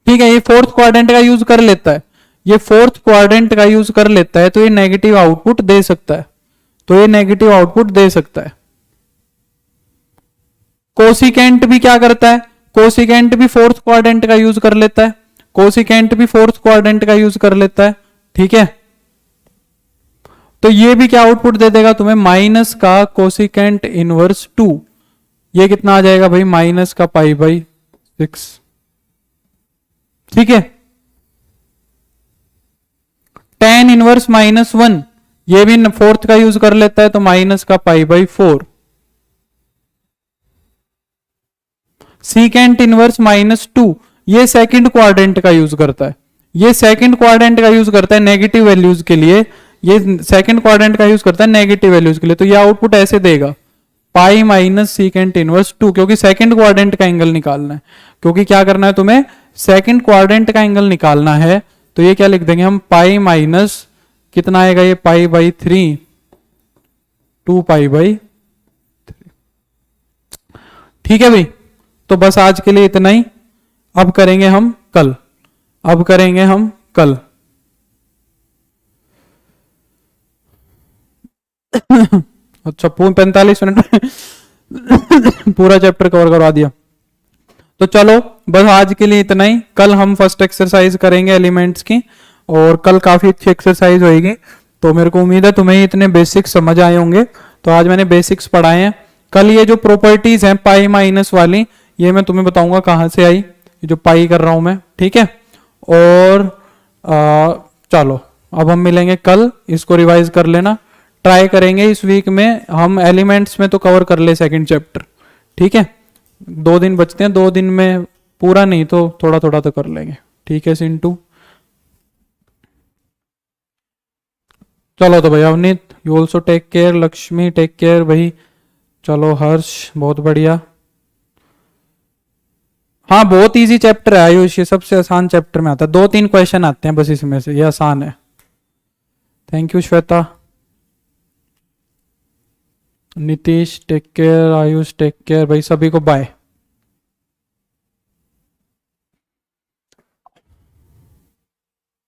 ठीक है, ये फोर्थ क्वाड्रेंट का यूज कर लेता है, ये फोर्थ क्वाड्रेंट का यूज कर लेता है, तो ये नेगेटिव आउटपुट दे सकता है, तो ये नेगेटिव आउटपुट दे सकता है। कोसिकेंट भी क्या करता है? कोसिकेंट भी फोर्थ क्वाड्रेंट का यूज कर लेता है, कोसिकेंट भी फोर्थ क्वाड्रेंट का यूज कर लेता है, ठीक है। तो ये भी क्या आउटपुट दे देगा तुम्हें? माइनस का कोसिकेंट इनवर्स 2। ये कितना आ जाएगा भाई? माइनस का π/6, ठीक है। tan इनवर्स -1, ये भी फोर्थ का यूज कर लेता है, तो माइनस का π/4। सीकेंट इनवर्स -2, ये सेकंड क्वाड्रेंट का यूज करता है, ये सेकंड क्वाड्रेंट का यूज करता है नेगेटिव वैल्यूज के लिए, ये सेकंड क्वाड्रेंट का यूज करता है नेगेटिव वैल्यूज के लिए। तो ये आउटपुट ऐसे देगा पाई माइनस सीकेंट इनवर्स 2, क्योंकि सेकंड क्वाड्रेंट का एंगल निकालना है, क्योंकि क्या करना है तुम्हें? सेकंड क्वाड्रेंट का एंगल निकालना है। तो ये क्या लिख देंगे हम? पाई माइनस कितना आएगा ये? π/3, 2π/3, ठीक है भाई। तो बस आज के लिए इतना ही, अब करेंगे हम कल, अब करेंगे हम कल। अच्छा 45 मिनट में पूरा चैप्टर कवर करवा दिया। तो चलो बस आज के लिए इतना ही, कल हम फर्स्ट एक्सरसाइज करेंगे एलिमेंट्स की, और कल काफी अच्छी एक्सरसाइज होगी। तो मेरे को उम्मीद है तुम्हें इतने बेसिक्स समझ आए होंगे। तो आज मैंने बेसिक्स पढ़ाए हैं। कल ये जो प्रॉपर्टीज हैं पाई माइनस वाली, ये मैं तुम्हें बताऊंगा कहाँ से आई, ये जो पाई कर रहा हूं मैं, ठीक है। और चलो अब हम मिलेंगे कल, इसको रिवाइज कर लेना। ट्राई करेंगे इस वीक में हम एलिमेंट्स में तो कवर कर ले सेकंड चैप्टर, ठीक है। 2 दिन बचते हैं, 2 दिन में पूरा नहीं तो थोड़ा थोड़ा तो कर लेंगे, ठीक है सिंटू। चलो तो भाई Avneet, you also take care, Lakshmi take care भाई। चलो हर्ष, बहुत बढ़िया। हाँ बहुत इजी चैप्टर है आयुष, ये सबसे आसान चैप्टर में आता है, 2-3 क्वेश्चन आते हैं बस इसमें से, ये आसान है। Thank you Shweta. Nitish take care, Ayush take care भाई, सभी को बाय।